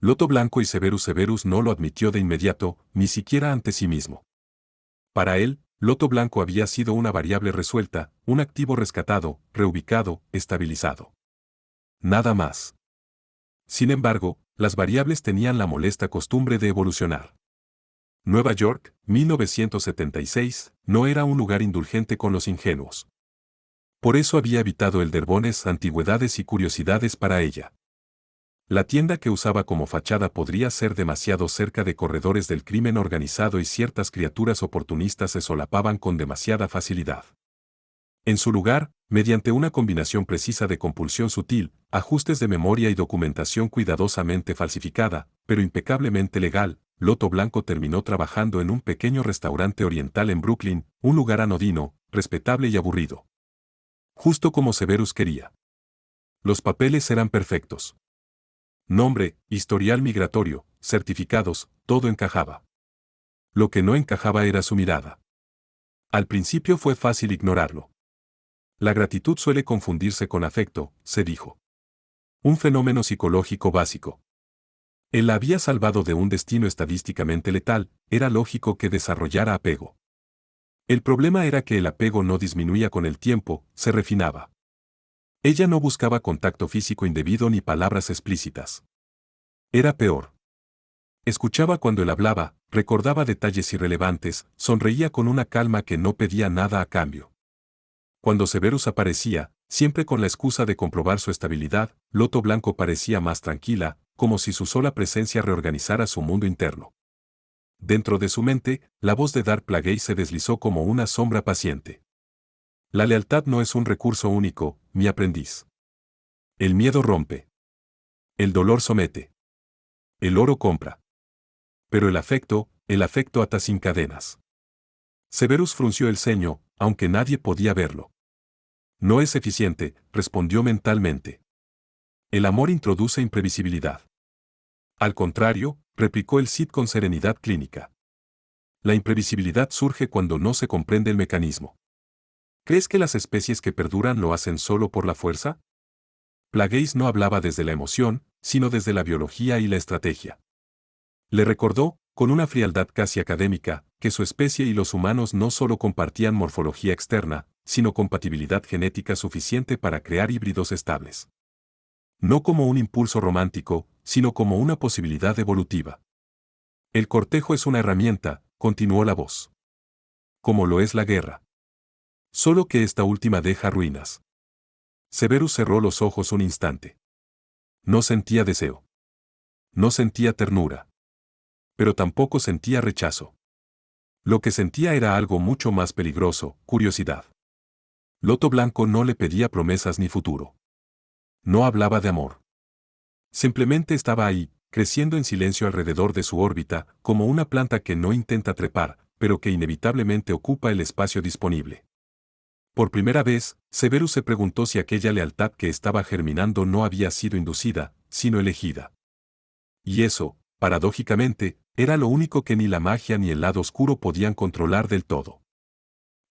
Loto Blanco y Severus no lo admitió de inmediato, ni siquiera ante sí mismo. Para él, Loto Blanco había sido una variable resuelta, un activo rescatado, reubicado, estabilizado. Nada más. Sin embargo, las variables tenían la molesta costumbre de evolucionar. Nueva York, 1976, no era un lugar indulgente con los ingenuos. Por eso había evitado el Derbones, antigüedades y curiosidades para ella. La tienda que usaba como fachada podría ser demasiado cerca de corredores del crimen organizado y ciertas criaturas oportunistas se solapaban con demasiada facilidad. En su lugar, mediante una combinación precisa de compulsión sutil, ajustes de memoria y documentación cuidadosamente falsificada, pero impecablemente legal, Loto Blanco terminó trabajando en un pequeño restaurante oriental en Brooklyn, un lugar anodino, respetable y aburrido. Justo como Severus quería. Los papeles eran perfectos. Nombre, historial migratorio, certificados, todo encajaba. Lo que no encajaba era su mirada. Al principio fue fácil ignorarlo. La gratitud suele confundirse con afecto, se dijo. Un fenómeno psicológico básico. Él la había salvado de un destino estadísticamente letal, era lógico que desarrollara apego. El problema era que el apego no disminuía con el tiempo, se refinaba. Ella no buscaba contacto físico indebido ni palabras explícitas. Era peor. Escuchaba cuando él hablaba, recordaba detalles irrelevantes, sonreía con una calma que no pedía nada a cambio. Cuando Severus aparecía, siempre con la excusa de comprobar su estabilidad, Loto Blanco parecía más tranquila, como si su sola presencia reorganizara su mundo interno. Dentro de su mente, la voz de Dark Plagueis se deslizó como una sombra paciente. La lealtad no es un recurso único, mi aprendiz. El miedo rompe. El dolor somete. El oro compra. Pero el afecto ata sin cadenas. Severus frunció el ceño, aunque nadie podía verlo. No es eficiente, respondió mentalmente. El amor introduce imprevisibilidad. Al contrario, replicó el Cid con serenidad clínica. La imprevisibilidad surge cuando no se comprende el mecanismo. ¿Crees que las especies que perduran lo hacen solo por la fuerza? Plagueis no hablaba desde la emoción, sino desde la biología y la estrategia. Le recordó, con una frialdad casi académica, que su especie y los humanos no solo compartían morfología externa, sino compatibilidad genética suficiente para crear híbridos estables. No como un impulso romántico, sino como una posibilidad evolutiva. El cortejo es una herramienta, continuó la voz. Como lo es la guerra. Solo que esta última deja ruinas. Severus cerró los ojos un instante. No sentía deseo. No sentía ternura. Pero tampoco sentía rechazo. Lo que sentía era algo mucho más peligroso, curiosidad. Loto Blanco no le pedía promesas ni futuro. No hablaba de amor. Simplemente estaba ahí, creciendo en silencio alrededor de su órbita, como una planta que no intenta trepar, pero que inevitablemente ocupa el espacio disponible. Por primera vez, Severus se preguntó si aquella lealtad que estaba germinando no había sido inducida, sino elegida. Y eso, paradójicamente, era lo único que ni la magia ni el lado oscuro podían controlar del todo.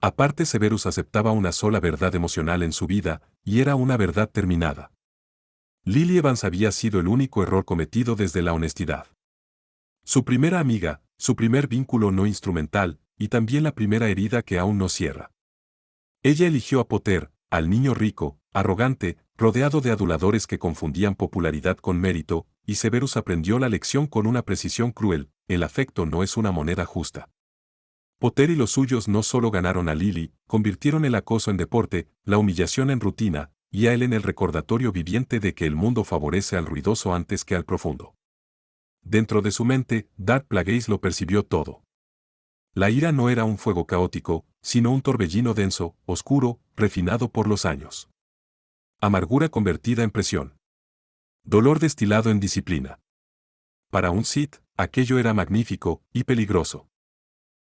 Aparte, Severus aceptaba una sola verdad emocional en su vida, y era una verdad terminada. Lily Evans había sido el único error cometido desde la honestidad. Su primera amiga, su primer vínculo no instrumental, y también la primera herida que aún no cierra. Ella eligió a Potter, al niño rico, arrogante, rodeado de aduladores que confundían popularidad con mérito, y Severus aprendió la lección con una precisión cruel: el afecto no es una moneda justa. Potter y los suyos no solo ganaron a Lily, convirtieron el acoso en deporte, la humillación en rutina, y a él en el recordatorio viviente de que el mundo favorece al ruidoso antes que al profundo. Dentro de su mente, Dark Plagueis lo percibió todo. La ira no era un fuego caótico, sino un torbellino denso, oscuro, refinado por los años. Amargura convertida en presión. Dolor destilado en disciplina. Para un Sith, aquello era magnífico y peligroso.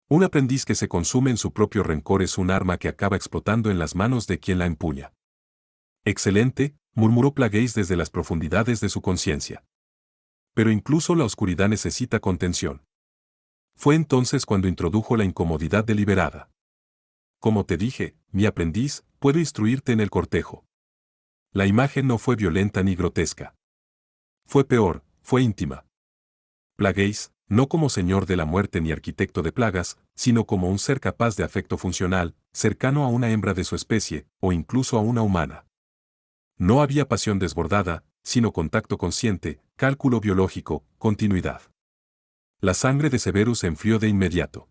Un aprendiz que se consume en su propio rencor es un arma que acaba explotando en las manos de quien la empuña. Excelente, murmuró Plagueis desde las profundidades de su conciencia. Pero incluso la oscuridad necesita contención. Fue entonces cuando introdujo la incomodidad deliberada. Como te dije, mi aprendiz, puedo instruirte en el cortejo. La imagen no fue violenta ni grotesca. Fue peor, fue íntima. Plagueis, no como señor de la muerte ni arquitecto de plagas, sino como un ser capaz de afecto funcional, cercano a una hembra de su especie, o incluso a una humana. No había pasión desbordada, sino contacto consciente, cálculo biológico, continuidad. La sangre de Severus se enfrió de inmediato.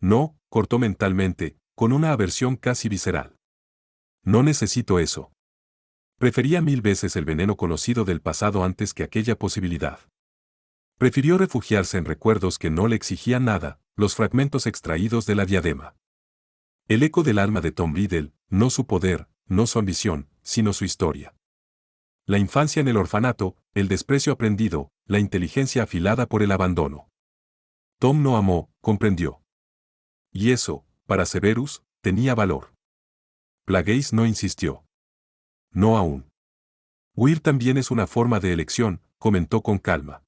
No, cortó mentalmente, con una aversión casi visceral. No necesito eso. Prefería 1000 veces el veneno conocido del pasado antes que aquella posibilidad. Prefirió refugiarse en recuerdos que no le exigían nada, los fragmentos extraídos de la diadema. El eco del alma de Tom Riddle, no su poder, no su ambición, sino su historia. La infancia en el orfanato, el desprecio aprendido, la inteligencia afilada por el abandono. Tom no amó, comprendió. Y eso, para Severus, tenía valor. Plagueis no insistió. No aún. Huir también es una forma de elección, comentó con calma.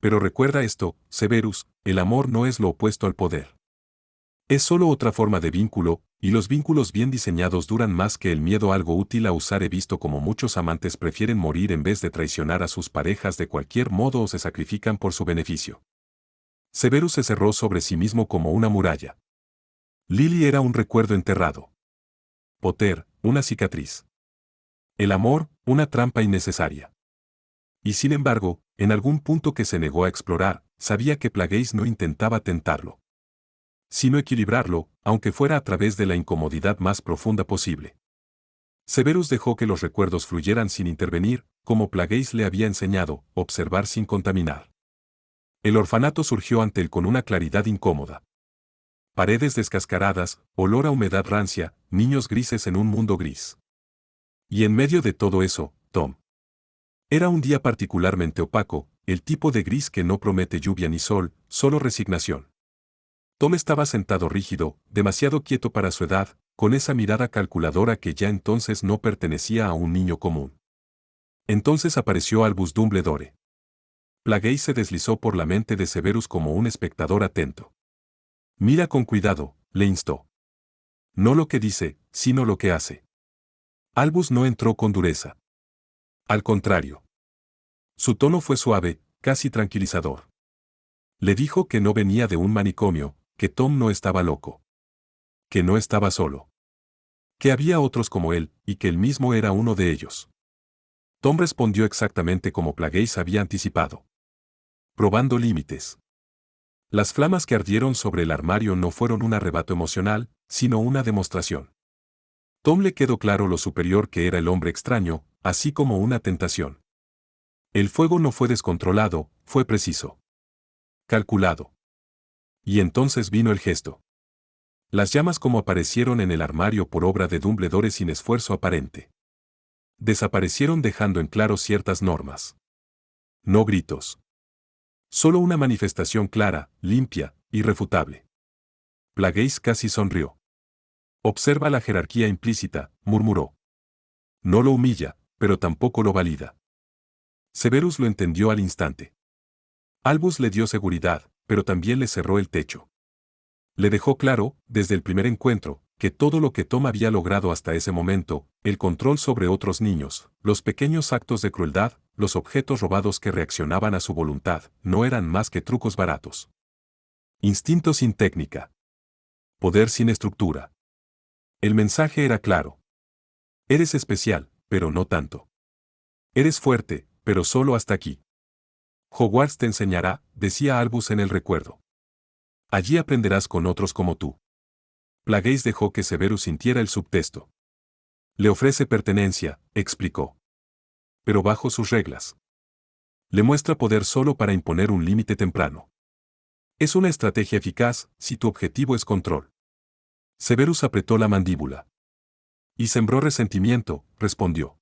Pero recuerda esto, Severus, el amor no es lo opuesto al poder. Es solo otra forma de vínculo, y los vínculos bien diseñados duran más que el miedo. Algo útil a usar. He visto como muchos amantes prefieren morir en vez de traicionar a sus parejas de cualquier modo o se sacrifican por su beneficio. Severus se cerró sobre sí mismo como una muralla. Lily era un recuerdo enterrado. Potter, una cicatriz. El amor, una trampa innecesaria. Y sin embargo, en algún punto que se negó a explorar, sabía que Plagueis no intentaba tentarlo, sino equilibrarlo, aunque fuera a través de la incomodidad más profunda posible. Severus dejó que los recuerdos fluyeran sin intervenir, como Plagueis le había enseñado, observar sin contaminar. El orfanato surgió ante él con una claridad incómoda. Paredes descascaradas, olor a humedad rancia, niños grises en un mundo gris. Y en medio de todo eso, Tom. Era un día particularmente opaco, el tipo de gris que no promete lluvia ni sol, solo resignación. Tom estaba sentado rígido, demasiado quieto para su edad, con esa mirada calculadora que ya entonces no pertenecía a un niño común. Entonces apareció Albus Dumbledore. Plagueis se deslizó por la mente de Severus como un espectador atento. Mira con cuidado, le instó. No lo que dice, sino lo que hace. Albus no entró con dureza. Al contrario. Su tono fue suave, casi tranquilizador. Le dijo que no venía de un manicomio, que Tom no estaba loco. Que no estaba solo. Que había otros como él, y que él mismo era uno de ellos. Tom respondió exactamente como Plagueis había anticipado. Probando límites. Las flamas que ardieron sobre el armario no fueron un arrebato emocional, sino una demostración. Tom le quedó claro lo superior que era el hombre extraño, así como una tentación. El fuego no fue descontrolado, fue preciso. Calculado. Y entonces vino el gesto. Las llamas como aparecieron en el armario por obra de Dumbledore sin esfuerzo aparente. Desaparecieron dejando en claro ciertas normas. No gritos. Solo una manifestación clara, limpia, irrefutable. Plagueis casi sonrió. Observa la jerarquía implícita, murmuró. No lo humilla, pero tampoco lo valida. Severus lo entendió al instante. Albus le dio seguridad, pero también le cerró el techo. Le dejó claro, desde el primer encuentro, que todo lo que Tom había logrado hasta ese momento, el control sobre otros niños, los pequeños actos de crueldad, los objetos robados que reaccionaban a su voluntad, no eran más que trucos baratos. Instinto sin técnica. Poder sin estructura. El mensaje era claro. Eres especial, pero no tanto. Eres fuerte, pero solo hasta aquí. Hogwarts te enseñará, decía Albus en el recuerdo. Allí aprenderás con otros como tú. Plagueis dejó que Severus sintiera el subtexto. Le ofrece pertenencia, explicó. Pero bajo sus reglas. Le muestra poder solo para imponer un límite temprano. Es una estrategia eficaz, si tu objetivo es control. Severus apretó la mandíbula. Y sembró resentimiento, respondió.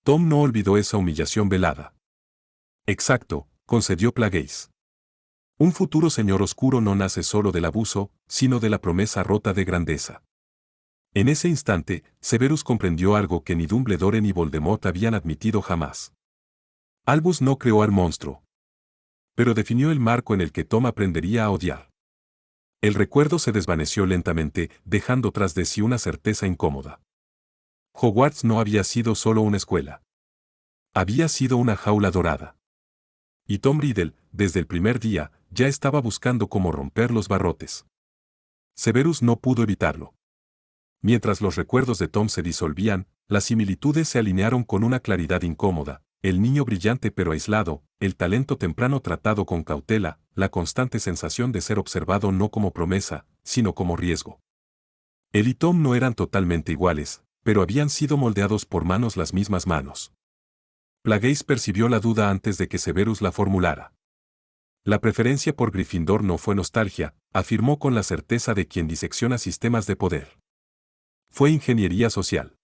Tom no olvidó esa humillación velada. Exacto, concedió Plagueis. Un futuro señor oscuro no nace solo del abuso, sino de la promesa rota de grandeza. En ese instante, Severus comprendió algo que ni Dumbledore ni Voldemort habían admitido jamás. Albus no creó al monstruo, pero definió el marco en el que Tom aprendería a odiar. El recuerdo se desvaneció lentamente, dejando tras de sí una certeza incómoda. Hogwarts no había sido solo una escuela. Había sido una jaula dorada. Y Tom Riddle, desde el primer día, ya estaba buscando cómo romper los barrotes. Severus no pudo evitarlo. Mientras los recuerdos de Tom se disolvían, las similitudes se alinearon con una claridad incómoda: el niño brillante pero aislado, el talento temprano tratado con cautela, la constante sensación de ser observado no como promesa, sino como riesgo. Él y Tom no eran totalmente iguales, pero habían sido moldeados por las mismas manos. Plagueis percibió la duda antes de que Severus la formulara. La preferencia por Gryffindor no fue nostalgia, afirmó con la certeza de quien disecciona sistemas de poder. Fue ingeniería social.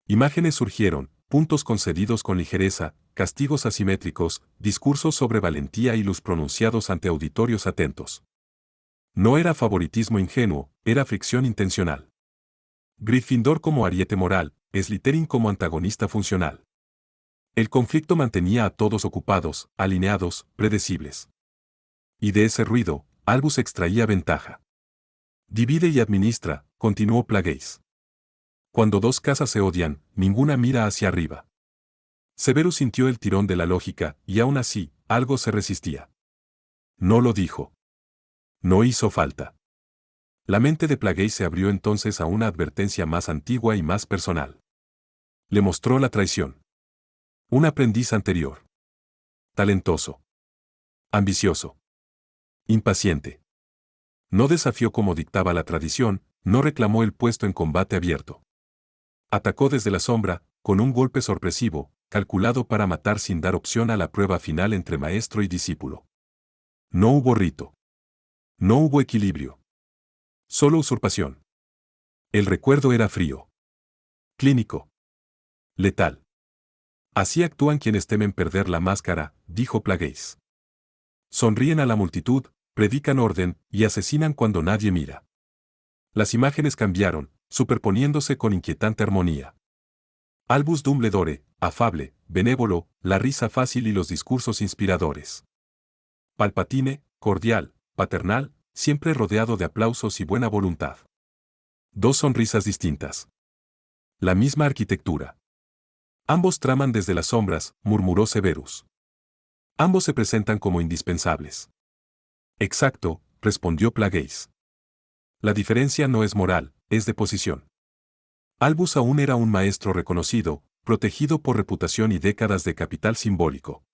Imágenes surgieron, puntos concedidos con ligereza, castigos asimétricos, discursos sobre valentía y luz pronunciados ante auditorios atentos. No era favoritismo ingenuo, era fricción intencional. Gryffindor como ariete moral, Slytherin como antagonista funcional. El conflicto mantenía a todos ocupados, alineados, predecibles. Y de ese ruido, Albus extraía ventaja. Divide y administra, continuó Plagueis. Cuando dos casas se odian, ninguna mira hacia arriba. Severus sintió el tirón de la lógica, y aún así, algo se resistía. No lo dijo. No hizo falta. La mente de Plagueis se abrió entonces a una advertencia más antigua y más personal. Le mostró la traición. Un aprendiz anterior. Talentoso. Ambicioso. Impaciente. No desafió como dictaba la tradición, no reclamó el puesto en combate abierto. Atacó desde la sombra, con un golpe sorpresivo, calculado para matar sin dar opción a la prueba final entre maestro y discípulo. No hubo rito. No hubo equilibrio. Solo usurpación. El recuerdo era frío. Clínico. Letal. Así actúan quienes temen perder la máscara, dijo Plagueis. Sonríen a la multitud, predican orden, y asesinan cuando nadie mira. Las imágenes cambiaron, superponiéndose con inquietante armonía. Albus Dumbledore, afable, benévolo, la risa fácil y los discursos inspiradores. Palpatine, cordial, paternal, siempre rodeado de aplausos y buena voluntad. Dos sonrisas distintas. La misma arquitectura. Ambos traman desde las sombras, murmuró Severus. Ambos se presentan como indispensables. Exacto, respondió Plagueis. La diferencia no es moral, es de posición. Albus aún era un maestro reconocido, protegido por reputación y décadas de capital simbólico.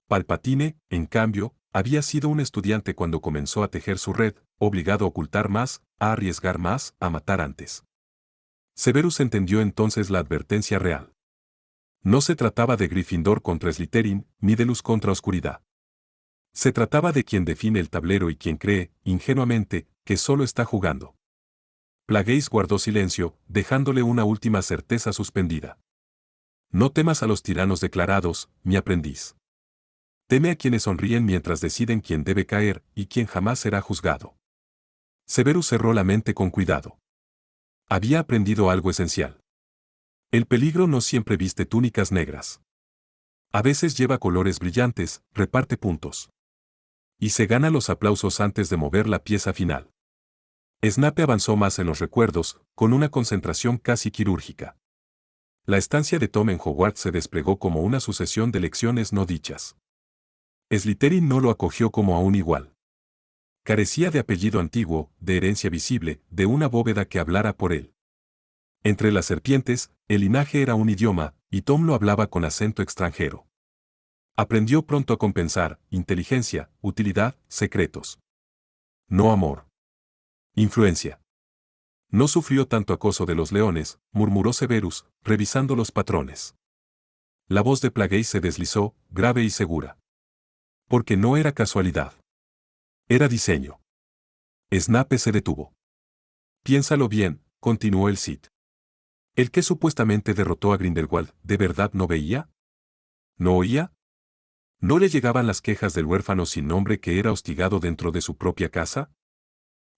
Palpatine, en cambio, había sido un estudiante cuando comenzó a tejer su red, obligado a ocultar más, a arriesgar más, a matar antes. Severus entendió entonces la advertencia real. No se trataba de Gryffindor contra Slytherin, ni de luz contra oscuridad. Se trataba de quien define el tablero y quien cree, ingenuamente, que solo está jugando. Plagueis guardó silencio, dejándole una última certeza suspendida. No temas a los tiranos declarados, mi aprendiz. Teme a quienes sonríen mientras deciden quién debe caer y quién jamás será juzgado. Severus cerró la mente con cuidado. Había aprendido algo esencial. El peligro no siempre viste túnicas negras. A veces lleva colores brillantes, reparte puntos. Y se gana los aplausos antes de mover la pieza final. Snape avanzó más en los recuerdos, con una concentración casi quirúrgica. La estancia de Tom en Hogwarts se desplegó como una sucesión de lecciones no dichas. Slytherin no lo acogió como a un igual. Carecía de apellido antiguo, de herencia visible, de una bóveda que hablara por él. Entre las serpientes, el linaje era un idioma, y Tom lo hablaba con acento extranjero. Aprendió pronto a compensar, inteligencia, utilidad, secretos. No amor. Influencia. No sufrió tanto acoso de los leones, murmuró Severus, revisando los patrones. La voz de Plagueis se deslizó, grave y segura. Porque no era casualidad. Era diseño. Snape se detuvo. Piénsalo bien, continuó el Cid. ¿El que supuestamente derrotó a Grindelwald, de verdad no veía? ¿No oía? ¿No le llegaban las quejas del huérfano sin nombre que era hostigado dentro de su propia casa?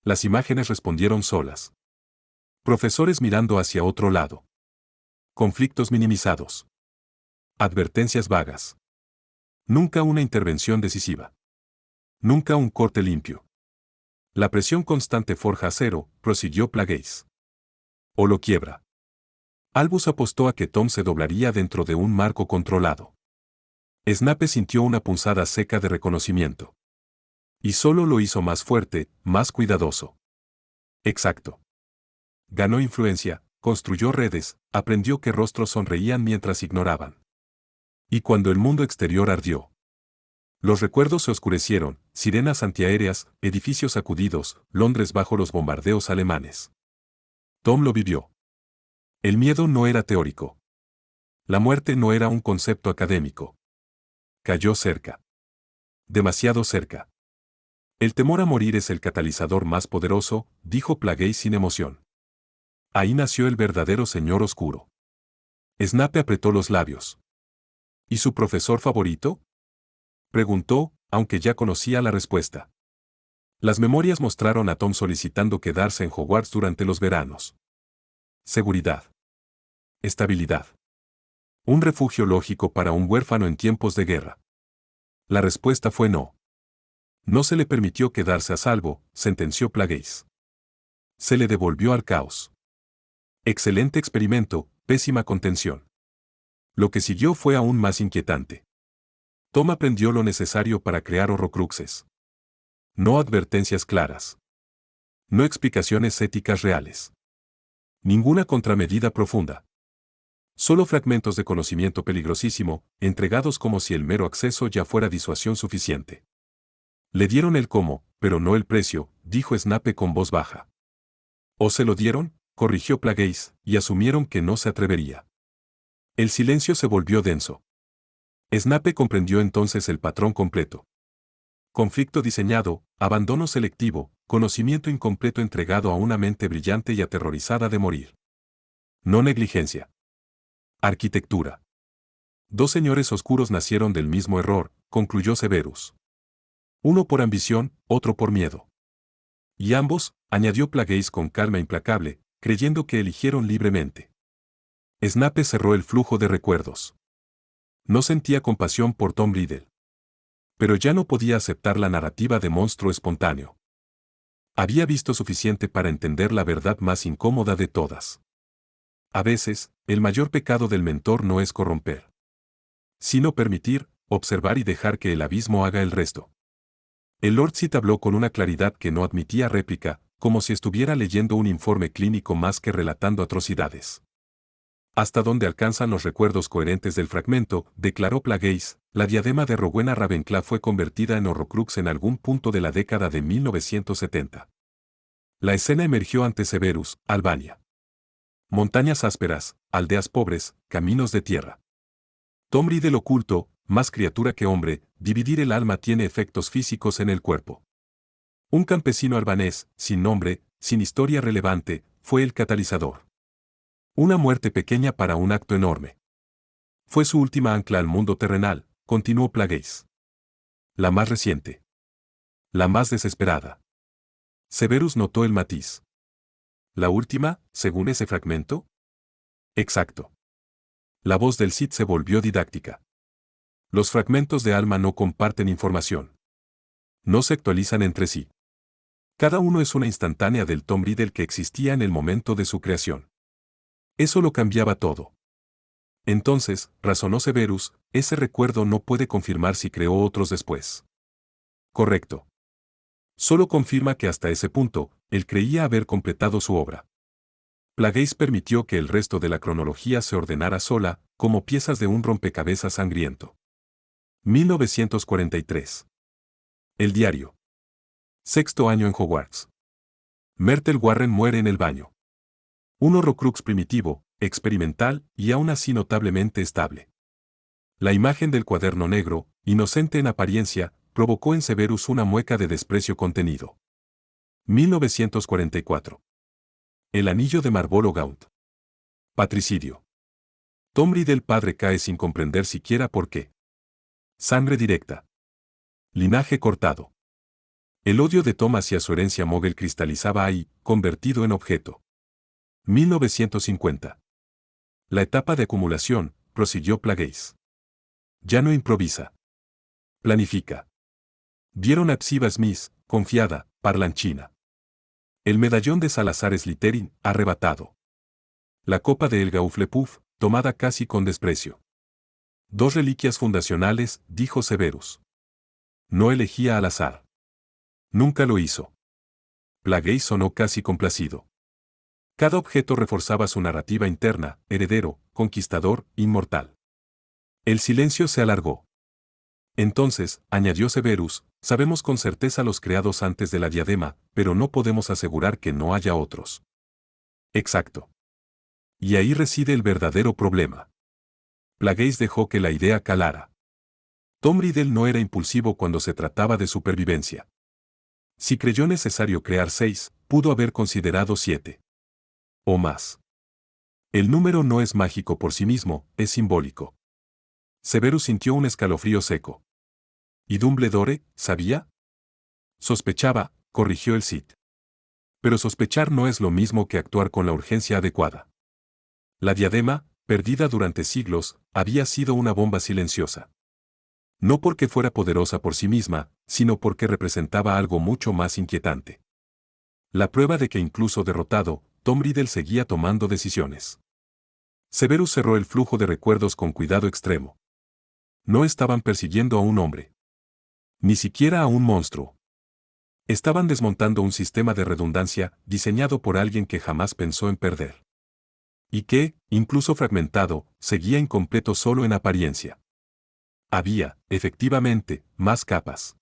Las imágenes respondieron solas. Profesores mirando hacia otro lado. Conflictos minimizados. Advertencias vagas. Nunca una intervención decisiva. Nunca un corte limpio. La presión constante forja acero, prosiguió Plagueis. O lo quiebra. Albus apostó a que Tom se doblaría dentro de un marco controlado. Snape sintió una punzada seca de reconocimiento. Y solo lo hizo más fuerte, más cuidadoso. Exacto. Ganó influencia, construyó redes, aprendió que rostros sonreían mientras ignoraban. Y cuando el mundo exterior ardió, los recuerdos se oscurecieron, sirenas antiaéreas, edificios sacudidos, Londres bajo los bombardeos alemanes. Tom lo vivió. El miedo no era teórico. La muerte no era un concepto académico. Cayó cerca. Demasiado cerca. El temor a morir es el catalizador más poderoso, dijo Plagueis sin emoción. Ahí nació el verdadero señor oscuro. Snape apretó los labios. ¿Y su profesor favorito? Preguntó, aunque ya conocía la respuesta. Las memorias mostraron a Tom solicitando quedarse en Hogwarts durante los veranos. Seguridad. Estabilidad. Un refugio lógico para un huérfano en tiempos de guerra. La respuesta fue no. No se le permitió quedarse a salvo, sentenció Plagueis. Se le devolvió al caos. Excelente experimento, pésima contención. Lo que siguió fue aún más inquietante. Tom aprendió lo necesario para crear horrocruxes. No advertencias claras. No explicaciones éticas reales. Ninguna contramedida profunda. Solo fragmentos de conocimiento peligrosísimo, entregados como si el mero acceso ya fuera disuasión suficiente. Le dieron el cómo, pero no el precio, dijo Snape con voz baja. ¿O se lo dieron?, corrigió Plagueis, y asumieron que no se atrevería. El silencio se volvió denso. Snape comprendió entonces el patrón completo. Conflicto diseñado, abandono selectivo, conocimiento incompleto entregado a una mente brillante y aterrorizada de morir. No negligencia. Arquitectura. Dos señores oscuros nacieron del mismo error, concluyó Severus. Uno por ambición, otro por miedo. Y ambos, añadió Plagueis con calma implacable, creyendo que eligieron libremente. Snape cerró el flujo de recuerdos. No sentía compasión por Tom Riddle. Pero ya no podía aceptar la narrativa de monstruo espontáneo. Había visto suficiente para entender la verdad más incómoda de todas. A veces, el mayor pecado del mentor no es corromper, sino permitir, observar y dejar que el abismo haga el resto. El Lord Sid habló con una claridad que no admitía réplica, como si estuviera leyendo un informe clínico más que relatando atrocidades. Hasta donde alcanzan los recuerdos coherentes del fragmento, declaró Plagueis, la diadema de Rowena Ravenclaw fue convertida en Horrocrux en algún punto de la década de 1970. La escena emergió ante Severus, Albania. Montañas ásperas, aldeas pobres, caminos de tierra. Tom Riddle oculto, más criatura que hombre, dividir el alma tiene efectos físicos en el cuerpo. Un campesino albanés, sin nombre, sin historia relevante, fue el catalizador. Una muerte pequeña para un acto enorme. Fue su última ancla al mundo terrenal, continuó Plagueis. La más reciente. La más desesperada. Severus notó el matiz. ¿La última, según ese fragmento? Exacto. La voz del Cid se volvió didáctica. Los fragmentos de alma no comparten información. No se actualizan entre sí. Cada uno es una instantánea del Tom Riddle que existía en el momento de su creación. Eso lo cambiaba todo. Entonces, razonó Severus, ese recuerdo no puede confirmar si creó otros después. Correcto. Solo confirma que hasta ese punto, él creía haber completado su obra. Plagueis permitió que el resto de la cronología se ordenara sola, como piezas de un rompecabezas sangriento. 1943. El diario. Sexto año en Hogwarts. Myrtle Warren muere en el baño. Un Horrocrux primitivo, experimental y aún así notablemente estable. La imagen del cuaderno negro, inocente en apariencia, provocó en Severus una mueca de desprecio contenido. 1944. El anillo de Marlborough Gaunt. Patricidio. Tom Riddle padre cae sin comprender siquiera por qué. Sangre directa. Linaje cortado. El odio de Tom hacia su herencia mogul cristalizaba ahí, convertido en objeto. 1950. La etapa de acumulación, prosiguió Plagueis. Ya no improvisa. Planifica. Vieron a Xiva Smith, confiada, parlanchina. El medallón de Salazar Slytherin, arrebatado. La copa de Helga Hufflepuff, tomada casi con desprecio. Dos reliquias fundacionales, dijo Severus. No elegía al azar. Nunca lo hizo. Plagueis sonó casi complacido. Cada objeto reforzaba su narrativa interna, heredero, conquistador, inmortal. El silencio se alargó. Entonces, añadió Severus, sabemos con certeza los creados antes de la diadema, pero no podemos asegurar que no haya otros. Exacto. Y ahí reside el verdadero problema. Plagueis dejó que la idea calara. Tom Riddle no era impulsivo cuando se trataba de supervivencia. Si creyó necesario crear 6, pudo haber considerado 7. O más. El número no es mágico por sí mismo, es simbólico. Severus sintió un escalofrío seco. ¿Y Dumbledore, sabía? Sospechaba, corrigió el Cid. Pero sospechar no es lo mismo que actuar con la urgencia adecuada. La diadema, perdida durante siglos, había sido una bomba silenciosa. No porque fuera poderosa por sí misma, sino porque representaba algo mucho más inquietante. La prueba de que incluso derrotado, Tom Riddle seguía tomando decisiones. Severus cerró el flujo de recuerdos con cuidado extremo. No estaban persiguiendo a un hombre. Ni siquiera a un monstruo. Estaban desmontando un sistema de redundancia diseñado por alguien que jamás pensó en perder. Y que, incluso fragmentado, seguía incompleto solo en apariencia. Había, efectivamente, más capas.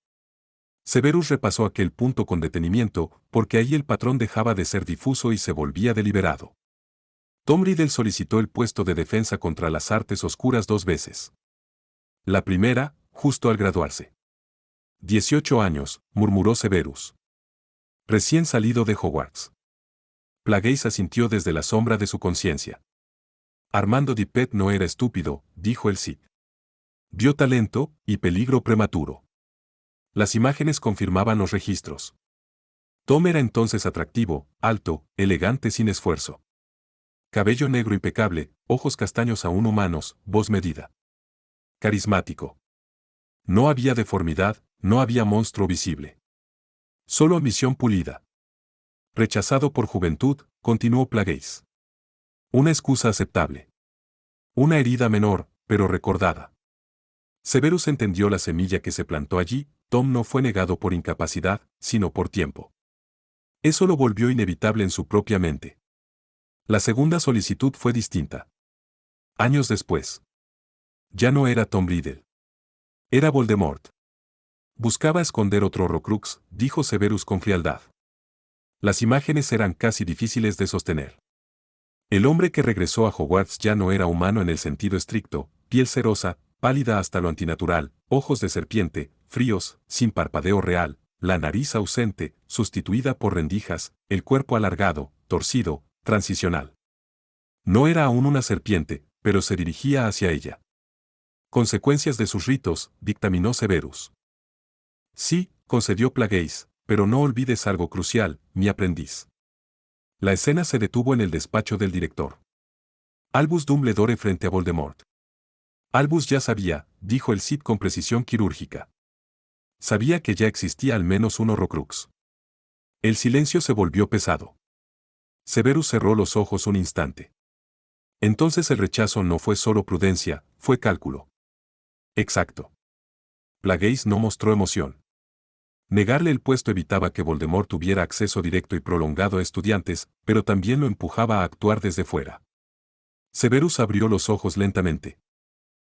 Severus repasó aquel punto con detenimiento, porque ahí el patrón dejaba de ser difuso y se volvía deliberado. Tom Riddle solicitó el puesto de defensa contra las artes oscuras 2 veces. La primera, justo al graduarse. 18 años, murmuró Severus. Recién salido de Hogwarts. Plagueis asintió desde la sombra de su conciencia. Armando Dippet no era estúpido, dijo el Cid. Vio talento y peligro prematuro. Las imágenes confirmaban los registros. Tom era entonces atractivo, alto, elegante sin esfuerzo. Cabello negro impecable, ojos castaños aún humanos, voz medida. Carismático. No había deformidad, no había monstruo visible. Solo ambición pulida. Rechazado por juventud, continuó Plagueis. Una excusa aceptable. Una herida menor, pero recordada. Severus entendió la semilla que se plantó allí. Tom no fue negado por incapacidad, sino por tiempo. Eso lo volvió inevitable en su propia mente. La segunda solicitud fue distinta. Años después. Ya no era Tom Riddle. Era Voldemort. Buscaba esconder otro Horrocrux, dijo Severus con frialdad. Las imágenes eran casi difíciles de sostener. El hombre que regresó a Hogwarts ya no era humano en el sentido estricto, piel cerosa, pálida hasta lo antinatural, ojos de serpiente, fríos, sin parpadeo real, la nariz ausente, sustituida por rendijas, el cuerpo alargado, torcido, transicional. No era aún una serpiente, pero se dirigía hacia ella. Consecuencias de sus ritos, dictaminó Severus. Sí, concedió Plagueis, pero no olvides algo crucial, mi aprendiz. La escena se detuvo en el despacho del director. Albus Dumbledore frente a Voldemort. Albus ya sabía, dijo el Cid con precisión quirúrgica. Sabía que ya existía al menos un Horrocrux. El silencio se volvió pesado. Severus cerró los ojos un instante. Entonces el rechazo no fue solo prudencia, fue cálculo. Exacto. Plagueis no mostró emoción. Negarle el puesto evitaba que Voldemort tuviera acceso directo y prolongado a estudiantes, pero también lo empujaba a actuar desde fuera. Severus abrió los ojos lentamente.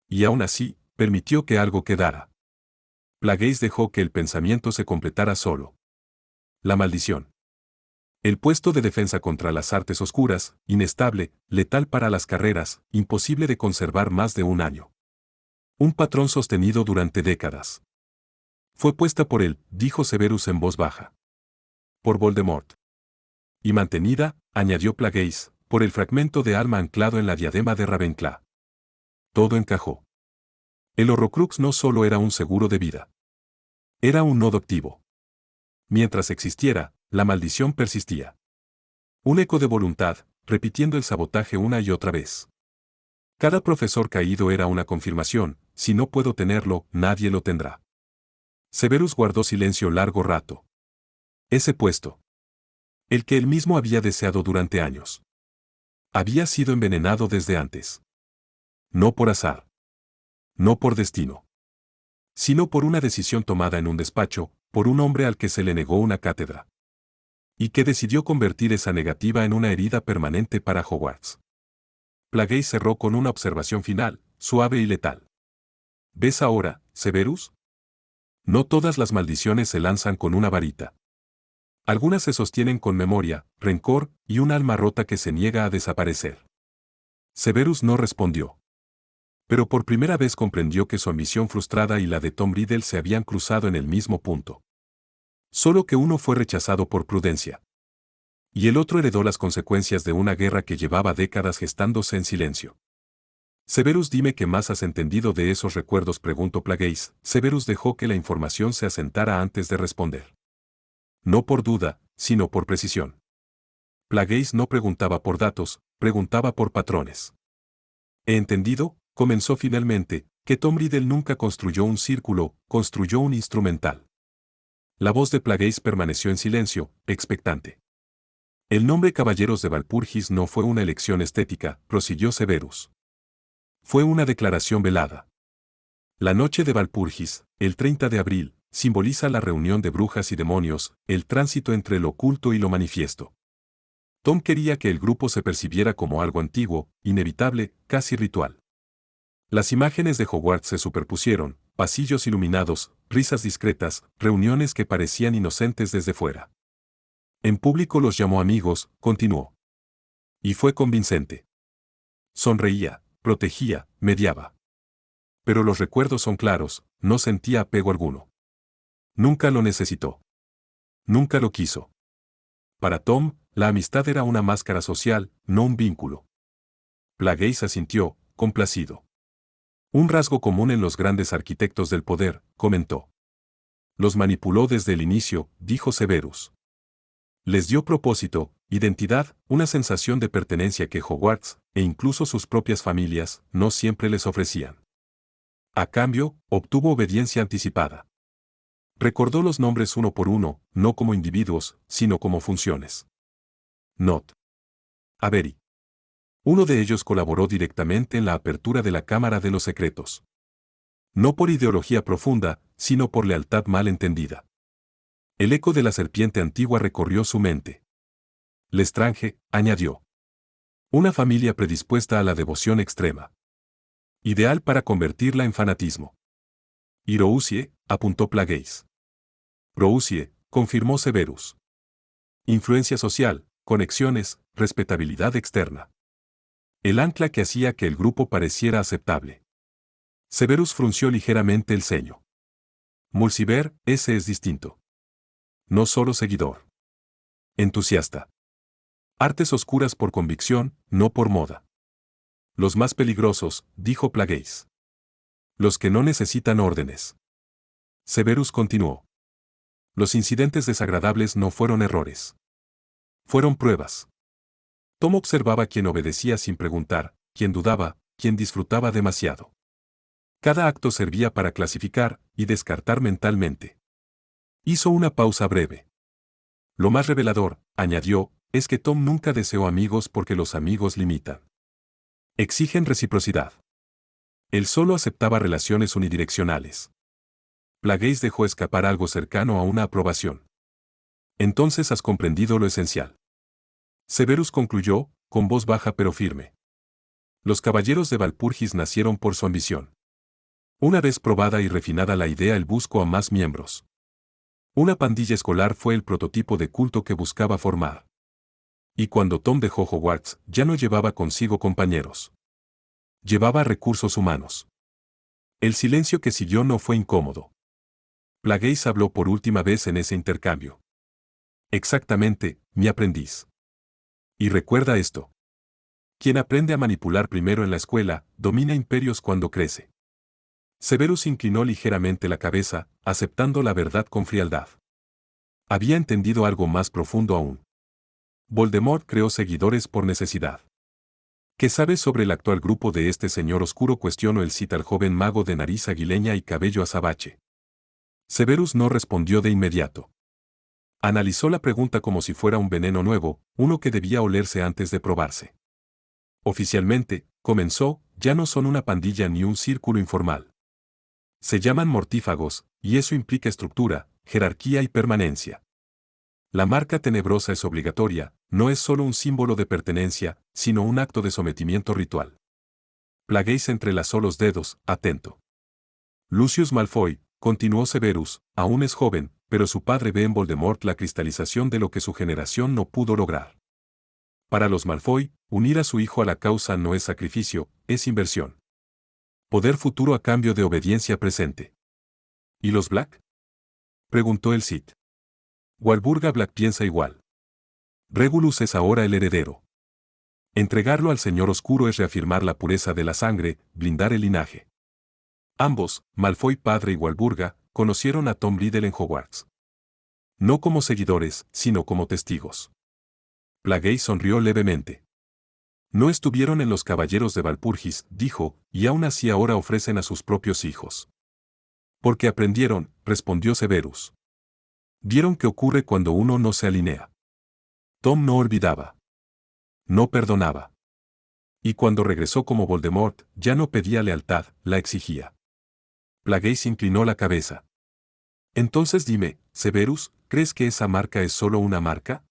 Y aún así, permitió que algo quedara. Plagueis dejó que el pensamiento se completara solo. La maldición. El puesto de defensa contra las artes oscuras, inestable, letal para las carreras, imposible de conservar más de un año. Un patrón sostenido durante décadas. Fue puesta por él, dijo Severus en voz baja. Por Voldemort. Y mantenida, añadió Plagueis, por el fragmento de alma anclado en la diadema de Ravenclaw. Todo encajó. El Horrocrux no solo era un seguro de vida. Era un nodo activo. Mientras existiera, la maldición persistía. Un eco de voluntad, repitiendo el sabotaje una y otra vez. Cada profesor caído era una confirmación, si no puedo tenerlo, nadie lo tendrá. Severus guardó silencio largo rato. Ese puesto. El que él mismo había deseado durante años. Había sido envenenado desde antes. No por azar. no por destino, sino por una decisión tomada en un despacho, por un hombre al que se le negó una cátedra, y que decidió convertir esa negativa en una herida permanente para Hogwarts. Plagueis cerró con una observación final, suave y letal. ¿Ves ahora, Severus? No todas las maldiciones se lanzan con una varita. Algunas se sostienen con memoria, rencor y un alma rota que se niega a desaparecer. Severus no respondió. Pero por primera vez comprendió que su ambición frustrada y la de Tom Riddle se habían cruzado en el mismo punto. Solo que uno fue rechazado por prudencia. Y el otro heredó las consecuencias de una guerra que llevaba décadas gestándose en silencio. Severus, dime qué más has entendido de esos recuerdos, preguntó Plagueis. Severus dejó que la información se asentara antes de responder. No por duda, sino por precisión. Plagueis no preguntaba por datos, preguntaba por patrones. He entendido, comenzó finalmente, que Tom Riddle nunca construyó un círculo, construyó un instrumental. La voz de Plagueis permaneció en silencio, expectante. El nombre Caballeros de Walpurgis no fue una elección estética, prosiguió Severus. Fue una declaración velada. La noche de Walpurgis, el 30 de abril, simboliza la reunión de brujas y demonios, el tránsito entre lo oculto y lo manifiesto. Tom quería que el grupo se percibiera como algo antiguo, inevitable, casi ritual. Las imágenes de Hogwarts se superpusieron, pasillos iluminados, risas discretas, reuniones que parecían inocentes desde fuera. En público los llamó amigos, continuó. Y fue convincente. Sonreía, protegía, mediaba. Pero los recuerdos son claros, no sentía apego alguno. Nunca lo necesitó. Nunca lo quiso. Para Tom, la amistad era una máscara social, no un vínculo. Plagueis asintió, complacido. Un rasgo común en los grandes arquitectos del poder, comentó. Los manipuló desde el inicio, dijo Severus. Les dio propósito, identidad, una sensación de pertenencia que Hogwarts, e incluso sus propias familias, no siempre les ofrecían. A cambio, obtuvo obediencia anticipada. Recordó los nombres uno por uno, no como individuos, sino como funciones. Not. Avery. Uno de ellos colaboró directamente en la apertura de la Cámara de los Secretos. No por ideología profunda, sino por lealtad mal entendida. El eco de la serpiente antigua recorrió su mente. Lestrange, añadió. Una familia predispuesta a la devoción extrema. Ideal para convertirla en fanatismo. Y Rousie, apuntó Plagueis. Rousie, confirmó Severus. Influencia social, conexiones, respetabilidad externa. El ancla que hacía que el grupo pareciera aceptable. Severus frunció ligeramente el ceño. Mulciber, ese es distinto. No solo seguidor. Entusiasta. Artes oscuras por convicción, no por moda. Los más peligrosos, dijo Plagueis. Los que no necesitan órdenes. Severus continuó. Los incidentes desagradables no fueron errores. Fueron pruebas. Tom observaba quien obedecía sin preguntar, quien dudaba, quien disfrutaba demasiado. Cada acto servía para clasificar y descartar mentalmente. Hizo una pausa breve. Lo más revelador, añadió, es que Tom nunca deseó amigos porque los amigos limitan. Exigen reciprocidad. Él solo aceptaba relaciones unidireccionales. Plagueis dejó escapar algo cercano a una aprobación. Entonces has comprendido lo esencial. Severus concluyó, con voz baja pero firme. Los caballeros de Walpurgis nacieron por su ambición. Una vez probada y refinada la idea, él buscó a más miembros. Una pandilla escolar fue el prototipo de culto que buscaba formar. Y cuando Tom dejó Hogwarts, ya no llevaba consigo compañeros. Llevaba recursos humanos. El silencio que siguió no fue incómodo. Plagueis habló por última vez en ese intercambio. Exactamente, mi aprendiz. Y recuerda esto. Quien aprende a manipular primero en la escuela, domina imperios cuando crece. Severus inclinó ligeramente la cabeza, aceptando la verdad con frialdad. Había entendido algo más profundo aún. Voldemort creó seguidores por necesidad. ¿Qué sabes sobre el actual grupo de este señor oscuro?, cuestionó el Cid al joven mago de nariz aguileña y cabello azabache. Severus no respondió de inmediato. Analizó la pregunta como si fuera un veneno nuevo, uno que debía olerse antes de probarse. Oficialmente, comenzó, ya no son una pandilla ni un círculo informal. Se llaman mortífagos, y eso implica estructura, jerarquía y permanencia. La marca tenebrosa es obligatoria, no es solo un símbolo de pertenencia, sino un acto de sometimiento ritual. Plagueis entrelazó los dedos, atento. Lucius Malfoy, continuó Severus, aún es joven, pero su padre ve en Voldemort la cristalización de lo que su generación no pudo lograr. Para los Malfoy, unir a su hijo a la causa no es sacrificio, es inversión. Poder futuro a cambio de obediencia presente. ¿Y los Black? Preguntó el Cid. Walburga Black piensa igual. Regulus es ahora el heredero. Entregarlo al Señor Oscuro es reafirmar la pureza de la sangre, blindar el linaje. Ambos, Malfoy padre y Walburga, conocieron a Tom Riddle en Hogwarts. No como seguidores, sino como testigos. Plagueis sonrió levemente. No estuvieron en los caballeros de Valpurgis, dijo, y aún así ahora ofrecen a sus propios hijos. Porque aprendieron, respondió Severus. Vieron qué ocurre cuando uno no se alinea. Tom no olvidaba. No perdonaba. Y cuando regresó como Voldemort, ya no pedía lealtad, la exigía. Plagueis inclinó la cabeza. Entonces dime, Severus, ¿crees que esa marca es solo una marca?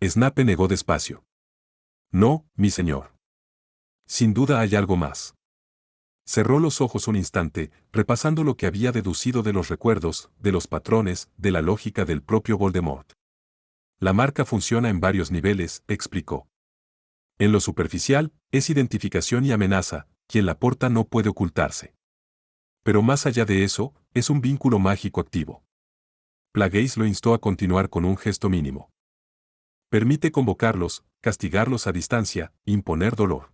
Snape negó despacio. No, mi señor. Sin duda hay algo más. Cerró los ojos un instante, repasando lo que había deducido de los recuerdos, de los patrones, de la lógica del propio Voldemort. La marca funciona en varios niveles, explicó. En lo superficial, es identificación y amenaza, quien la porta no puede ocultarse. Pero más allá de eso, es un vínculo mágico activo. Plagueis lo instó a continuar con un gesto mínimo. Permite convocarlos, castigarlos a distancia, imponer dolor.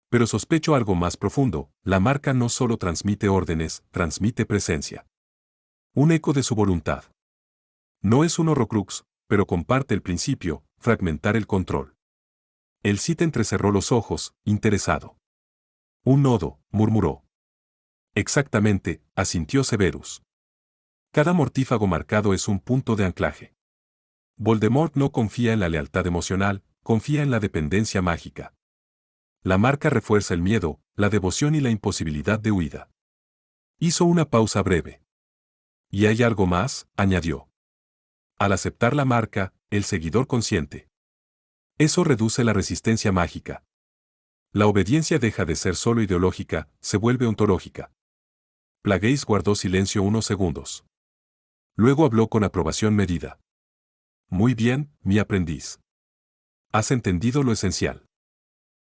Pero sospecho algo más profundo, la marca no solo transmite órdenes, transmite presencia. Un eco de su voluntad. No es un horrocrux, pero comparte el principio, fragmentar el control. El Cid entrecerró los ojos, interesado. Un nodo, murmuró. Exactamente, asintió Severus. Cada mortífago marcado es un punto de anclaje. Voldemort no confía en la lealtad emocional, confía en la dependencia mágica. La marca refuerza el miedo, la devoción y la imposibilidad de huida. Hizo una pausa breve. Y hay algo más, añadió. Al aceptar la marca, el seguidor consiente. Eso reduce la resistencia mágica. La obediencia deja de ser solo ideológica, se vuelve ontológica. Plagueis guardó silencio unos segundos. Luego habló con aprobación medida. Muy bien, mi aprendiz. Has entendido lo esencial.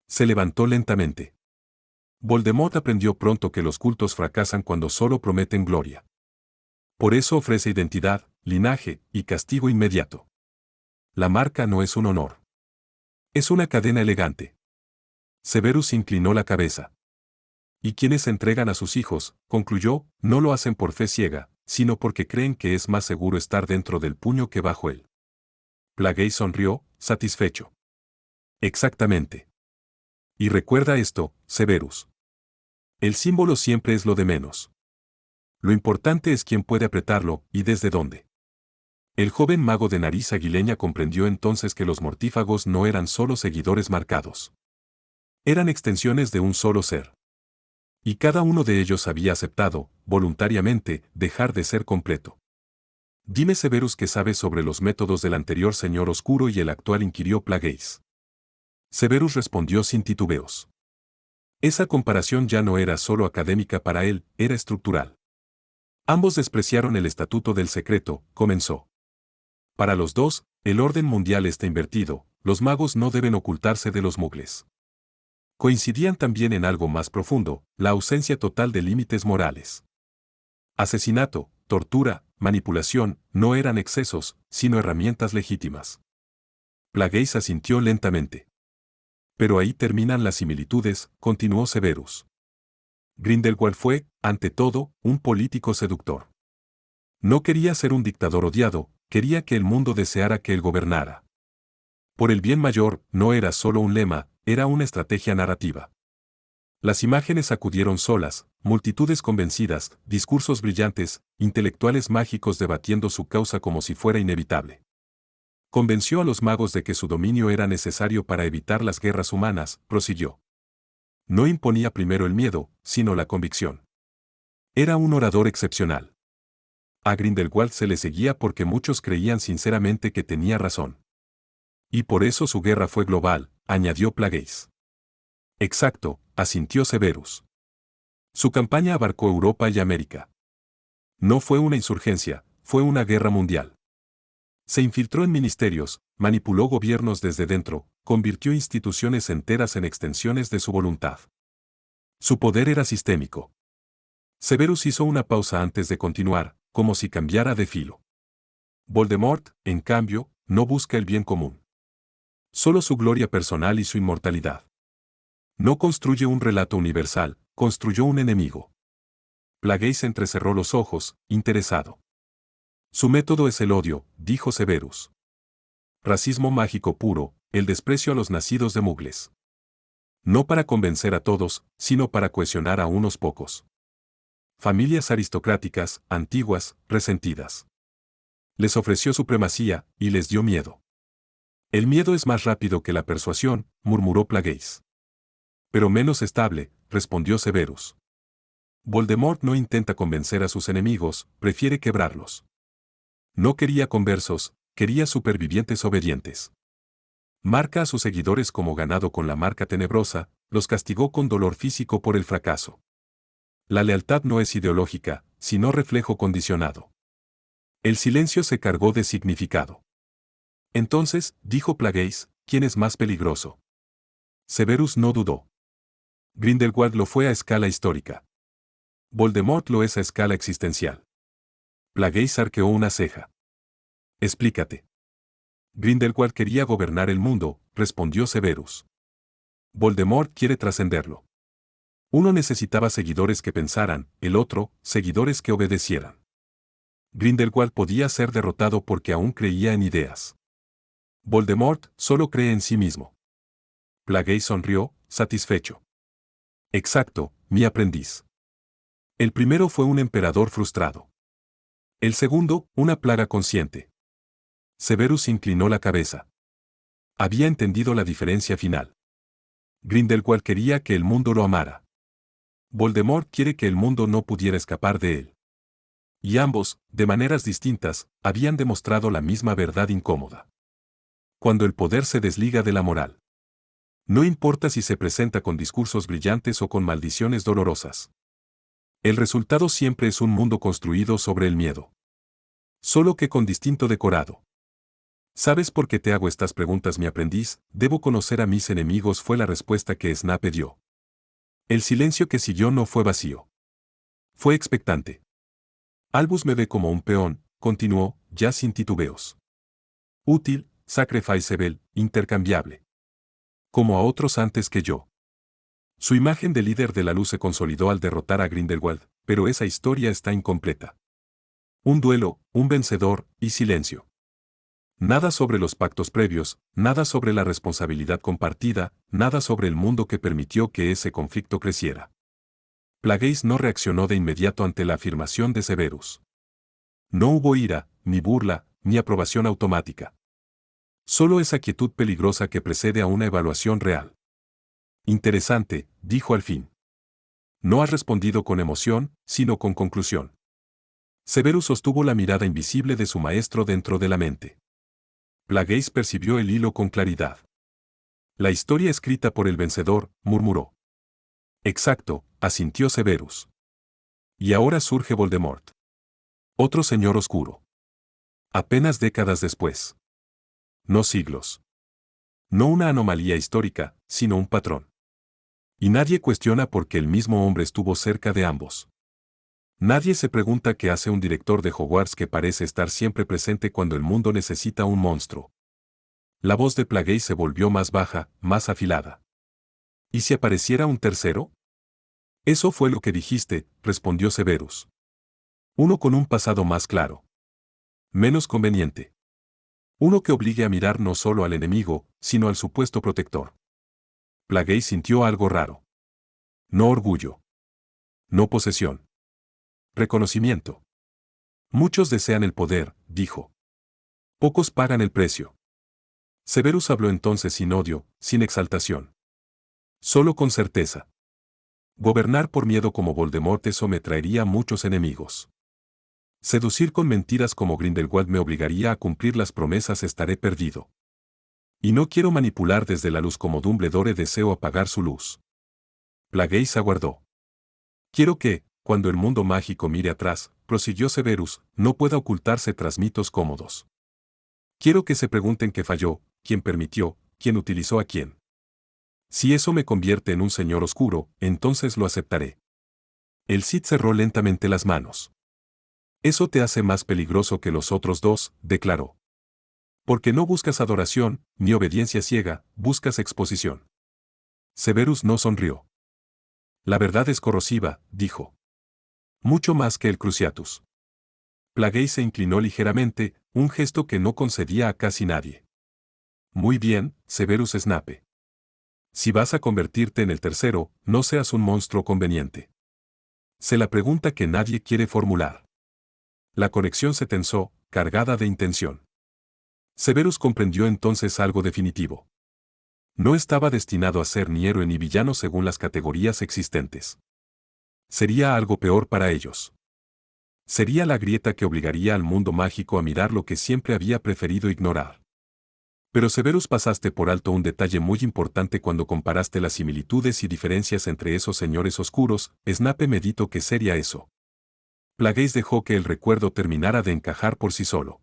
Se levantó lentamente. Voldemort aprendió pronto que los cultos fracasan cuando solo prometen gloria. Por eso ofrece identidad, linaje y castigo inmediato. La marca no es un honor. Es una cadena elegante. Severus inclinó la cabeza. Y quienes entregan a sus hijos, concluyó, no lo hacen por fe ciega, sino porque creen que es más seguro estar dentro del puño que bajo él. Plagueis sonrió, satisfecho. Exactamente. Y recuerda esto, Severus. El símbolo siempre es lo de menos. Lo importante es quién puede apretarlo, y desde dónde. El joven mago de nariz aguileña comprendió entonces que los mortífagos no eran solo seguidores marcados. Eran extensiones de un solo ser. Y cada uno de ellos había aceptado, voluntariamente, dejar de ser completo. Dime Severus qué sabes sobre los métodos del anterior Señor Oscuro y el actual, inquirió Plagueis. Severus respondió sin titubeos. Esa comparación ya no era solo académica para él, era estructural. Ambos despreciaron el estatuto del secreto, comenzó. Para los dos, el orden mundial está invertido, los magos no deben ocultarse de los mugles. Coincidían también en algo más profundo, la ausencia total de límites morales. Asesinato, tortura, manipulación, no eran excesos, sino herramientas legítimas. Plagueis asintió lentamente. Pero ahí terminan las similitudes, continuó Severus. Grindelwald fue, ante todo, un político seductor. No quería ser un dictador odiado, quería que el mundo deseara que él gobernara. Por el bien mayor, no era solo un lema, era una estrategia narrativa. Las imágenes acudieron solas, multitudes convencidas, discursos brillantes, intelectuales mágicos debatiendo su causa como si fuera inevitable. Convenció a los magos de que su dominio era necesario para evitar las guerras humanas, prosiguió. No imponía primero el miedo, sino la convicción. Era un orador excepcional. A Grindelwald se le seguía porque muchos creían sinceramente que tenía razón. Y por eso su guerra fue global, añadió Plagueis. Exacto, asintió Severus. Su campaña abarcó Europa y América. No fue una insurgencia, fue una guerra mundial. Se infiltró en ministerios, manipuló gobiernos desde dentro, convirtió instituciones enteras en extensiones de su voluntad. Su poder era sistémico. Severus hizo una pausa antes de continuar, como si cambiara de filo. Voldemort, en cambio, no busca el bien común. Solo su gloria personal y su inmortalidad. No construye un relato universal, construyó un enemigo. Plagueis entrecerró los ojos, interesado. Su método es el odio, dijo Severus. Racismo mágico puro, el desprecio a los nacidos de mugles. No para convencer a todos, sino para cohesionar a unos pocos. Familias aristocráticas, antiguas, resentidas. Les ofreció supremacía, y les dio miedo. El miedo es más rápido que la persuasión, murmuró Plagueis. Pero menos estable, respondió Severus. Voldemort no intenta convencer a sus enemigos, prefiere quebrarlos. No quería conversos, quería supervivientes obedientes. Marca a sus seguidores como ganado con la marca tenebrosa, los castigó con dolor físico por el fracaso. La lealtad no es ideológica, sino reflejo condicionado. El silencio se cargó de significado. Entonces, dijo Plagueis, ¿quién es más peligroso? Severus no dudó. Grindelwald lo fue a escala histórica. Voldemort lo es a escala existencial. Plagueis arqueó una ceja. Explícate. Grindelwald quería gobernar el mundo, respondió Severus. Voldemort quiere trascenderlo. Uno necesitaba seguidores que pensaran, el otro, seguidores que obedecieran. Grindelwald podía ser derrotado porque aún creía en ideas. Voldemort solo cree en sí mismo. Plagueis sonrió, satisfecho. Exacto, mi aprendiz. El primero fue un emperador frustrado. El segundo, una plaga consciente. Severus inclinó la cabeza. Había entendido la diferencia final. Grindelwald quería que el mundo lo amara. Voldemort quiere que el mundo no pudiera escapar de él. Y ambos, de maneras distintas, habían demostrado la misma verdad incómoda. Cuando el poder se desliga de la moral. No importa si se presenta con discursos brillantes o con maldiciones dolorosas. El resultado siempre es un mundo construido sobre el miedo. Solo que con distinto decorado. ¿Sabes por qué te hago estas preguntas, mi aprendiz? Debo conocer a mis enemigos, fue la respuesta que Snape dio. El silencio que siguió no fue vacío. Fue expectante. Albus me ve como un peón, continuó, ya sin titubeos. Útil, sacrificable, intercambiable. Como a otros antes que yo. Su imagen de líder de la luz se consolidó al derrotar a Grindelwald, pero esa historia está incompleta. Un duelo, un vencedor, y silencio. Nada sobre los pactos previos, nada sobre la responsabilidad compartida, nada sobre el mundo que permitió que ese conflicto creciera. Plagueis no reaccionó de inmediato ante la afirmación de Severus. No hubo ira, ni burla, ni aprobación automática. Solo esa quietud peligrosa que precede a una evaluación real. Interesante, dijo al fin. No has respondido con emoción, sino con conclusión. Severus sostuvo la mirada invisible de su maestro dentro de la mente. Plagueis percibió el hilo con claridad. La historia escrita por el vencedor, murmuró. Exacto, asintió Severus. Y ahora surge Voldemort. Otro señor oscuro. Apenas décadas después. No siglos. No una anomalía histórica, sino un patrón. Y nadie cuestiona por qué el mismo hombre estuvo cerca de ambos. Nadie se pregunta qué hace un director de Hogwarts que parece estar siempre presente cuando el mundo necesita un monstruo. La voz de Plagueis se volvió más baja, más afilada. ¿Y si apareciera un tercero? Eso fue lo que dijiste, respondió Severus. Uno con un pasado más claro. Menos conveniente. Uno que obligue a mirar no solo al enemigo, sino al supuesto protector. Plagueis sintió algo raro. No orgullo. No posesión. Reconocimiento. Muchos desean el poder, dijo. Pocos pagan el precio. Severus habló entonces sin odio, sin exaltación. Solo con certeza. Gobernar por miedo como Voldemort, eso me traería muchos enemigos. Seducir con mentiras como Grindelwald me obligaría a cumplir las promesas, estaré perdido. Y no quiero manipular desde la luz como Dumbledore, deseo apagar su luz. Plagueis aguardó. Quiero que, cuando el mundo mágico mire atrás, prosiguió Severus, no pueda ocultarse tras mitos cómodos. Quiero que se pregunten qué falló, quién permitió, quién utilizó a quién. Si eso me convierte en un señor oscuro, entonces lo aceptaré. El Cid cerró lentamente las manos. Eso te hace más peligroso que los otros dos, declaró. Porque no buscas adoración, ni obediencia ciega, buscas exposición. Severus no sonrió. La verdad es corrosiva, dijo. Mucho más que el Cruciatus. Plagueis se inclinó ligeramente, un gesto que no concedía a casi nadie. Muy bien, Severus Snape. Si vas a convertirte en el tercero, no seas un monstruo conveniente. Se la pregunta que nadie quiere formular. La conexión se tensó, cargada de intención. Severus comprendió entonces algo definitivo. No estaba destinado a ser ni héroe ni villano según las categorías existentes. Sería algo peor para ellos. Sería la grieta que obligaría al mundo mágico a mirar lo que siempre había preferido ignorar. Pero Severus, pasaste por alto un detalle muy importante cuando comparaste las similitudes y diferencias entre esos señores oscuros. Snape meditó qué sería eso. Plagueis dejó que el recuerdo terminara de encajar por sí solo.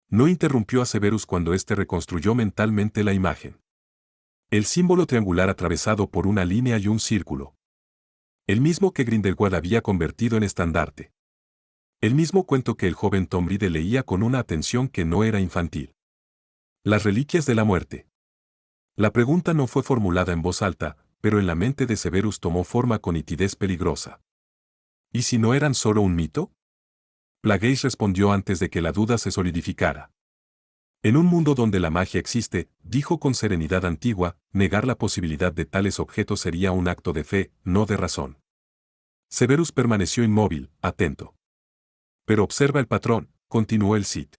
No interrumpió a Severus cuando éste reconstruyó mentalmente la imagen. El símbolo triangular atravesado por una línea y un círculo. El mismo que Grindelwald había convertido en estandarte. El mismo cuento que el joven Tom Riddle leía con una atención que no era infantil. Las reliquias de la muerte. La pregunta no fue formulada en voz alta, pero en la mente de Severus tomó forma con nitidez peligrosa. ¿Y si no eran solo un mito? Plagueis respondió antes de que la duda se solidificara. En un mundo donde la magia existe, dijo con serenidad antigua, negar la posibilidad de tales objetos sería un acto de fe, no de razón. Severus permaneció inmóvil, atento. Pero observa el patrón, continuó el Cid.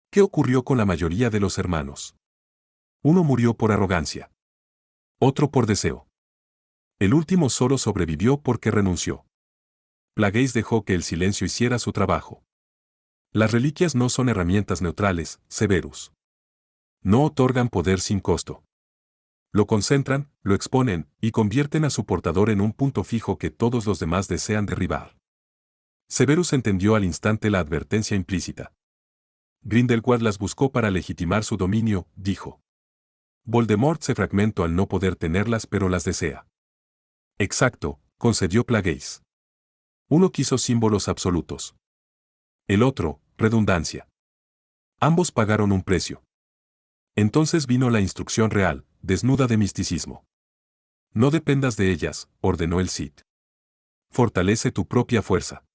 ¿Qué ocurrió con la mayoría de los hermanos? Uno murió por arrogancia. Otro por deseo. El último solo sobrevivió porque renunció. Plagueis dejó que el silencio hiciera su trabajo. Las reliquias no son herramientas neutrales, Severus. No otorgan poder sin costo. Lo concentran, lo exponen, y convierten a su portador en un punto fijo que todos los demás desean derribar. Severus entendió al instante la advertencia implícita. Grindelwald las buscó para legitimar su dominio, dijo. Voldemort se fragmentó al no poder tenerlas, pero las desea. Exacto, concedió Plagueis. Uno quiso símbolos absolutos. El otro, redundancia. Ambos pagaron un precio. Entonces vino la instrucción real, desnuda de misticismo. No dependas de ellas, ordenó el Cid. Fortalece tu propia fuerza.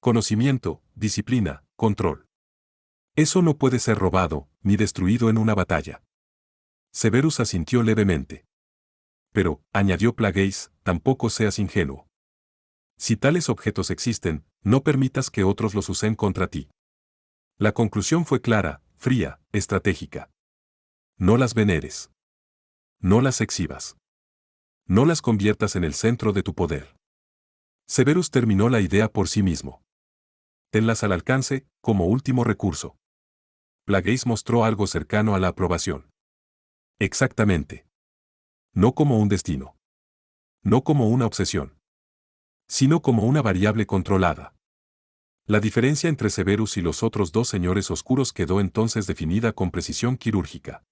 Conocimiento, disciplina, control. Eso no puede ser robado, ni destruido en una batalla. Severus asintió levemente. Pero, añadió Plagueis, tampoco seas ingenuo. Si tales objetos existen, no permitas que otros los usen contra ti. La conclusión fue clara, fría, estratégica. No las veneres. No las exhibas. No las conviertas en el centro de tu poder. Severus terminó la idea por sí mismo. Tenlas al alcance, como último recurso. Plagueis mostró algo cercano a la aprobación. Exactamente. No como un destino. No como una obsesión. Sino como una variable controlada. La diferencia entre Severus y los otros dos señores oscuros quedó entonces definida con precisión quirúrgica.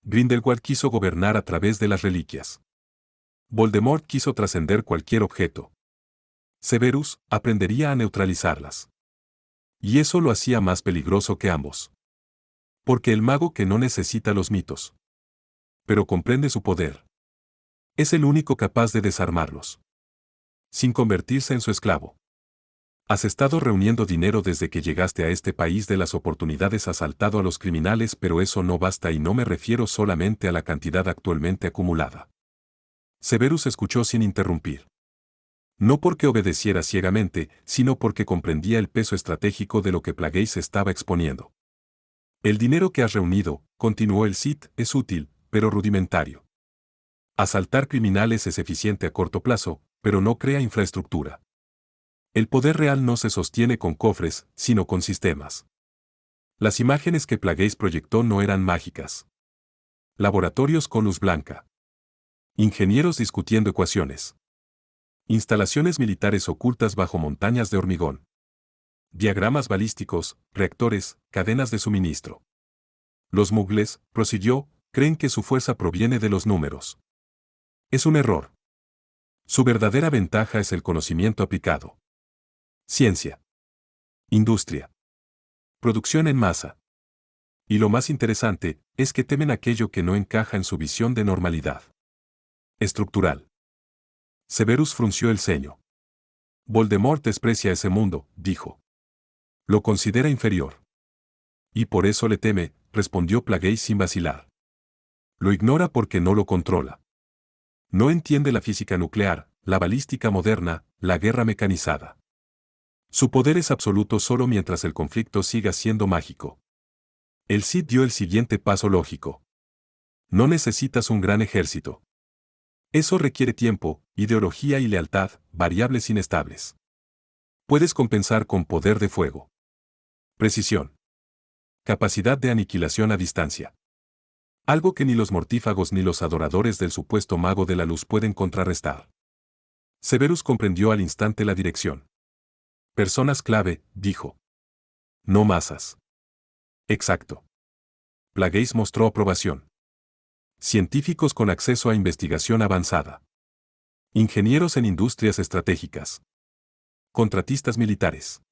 Grindelwald quiso gobernar a través de las reliquias. Voldemort quiso trascender cualquier objeto. Severus aprendería a neutralizarlas. Y eso lo hacía más peligroso que ambos. Porque el mago que no necesita los mitos, pero comprende su poder, es el único capaz de desarmarlos. Sin convertirse en su esclavo. Has estado reuniendo dinero desde que llegaste a este país de las oportunidades, has asaltado a los criminales, pero eso no basta, y no me refiero solamente a la cantidad actualmente acumulada. Severus escuchó sin interrumpir. No porque obedeciera ciegamente, sino porque comprendía el peso estratégico de lo que Plagueis estaba exponiendo. El dinero que has reunido, continuó el Cid, es útil, pero rudimentario. Asaltar criminales es eficiente a corto plazo, pero no crea infraestructura. El poder real no se sostiene con cofres, sino con sistemas. Las imágenes que Plagueis proyectó no eran mágicas. Laboratorios con luz blanca. Ingenieros discutiendo ecuaciones. Instalaciones militares ocultas bajo montañas de hormigón. Diagramas balísticos, reactores, cadenas de suministro. Los mugles, prosiguió, creen que su fuerza proviene de los números. Es un error. Su verdadera ventaja es el conocimiento aplicado. Ciencia. Industria. Producción en masa. Y lo más interesante, es que temen aquello que no encaja en su visión de normalidad. Estructural. Severus frunció el ceño. Voldemort desprecia ese mundo, dijo. Lo considera inferior. Y por eso le teme, respondió Plagueis sin vacilar. Lo ignora porque no lo controla. No entiende la física nuclear, la balística moderna, la guerra mecanizada. Su poder es absoluto solo mientras el conflicto siga siendo mágico. El Cid dio el siguiente paso lógico. No necesitas un gran ejército. Eso requiere tiempo, ideología y lealtad, variables inestables. Puedes compensar con poder de fuego. Precisión. Capacidad de aniquilación a distancia. Algo que ni los mortífagos ni los adoradores del supuesto mago de la luz pueden contrarrestar. Severus comprendió al instante la dirección. Personas clave, dijo. No masas. Exacto. Plagueis mostró aprobación. Científicos con acceso a investigación avanzada. Ingenieros en industrias estratégicas. Contratistas militares.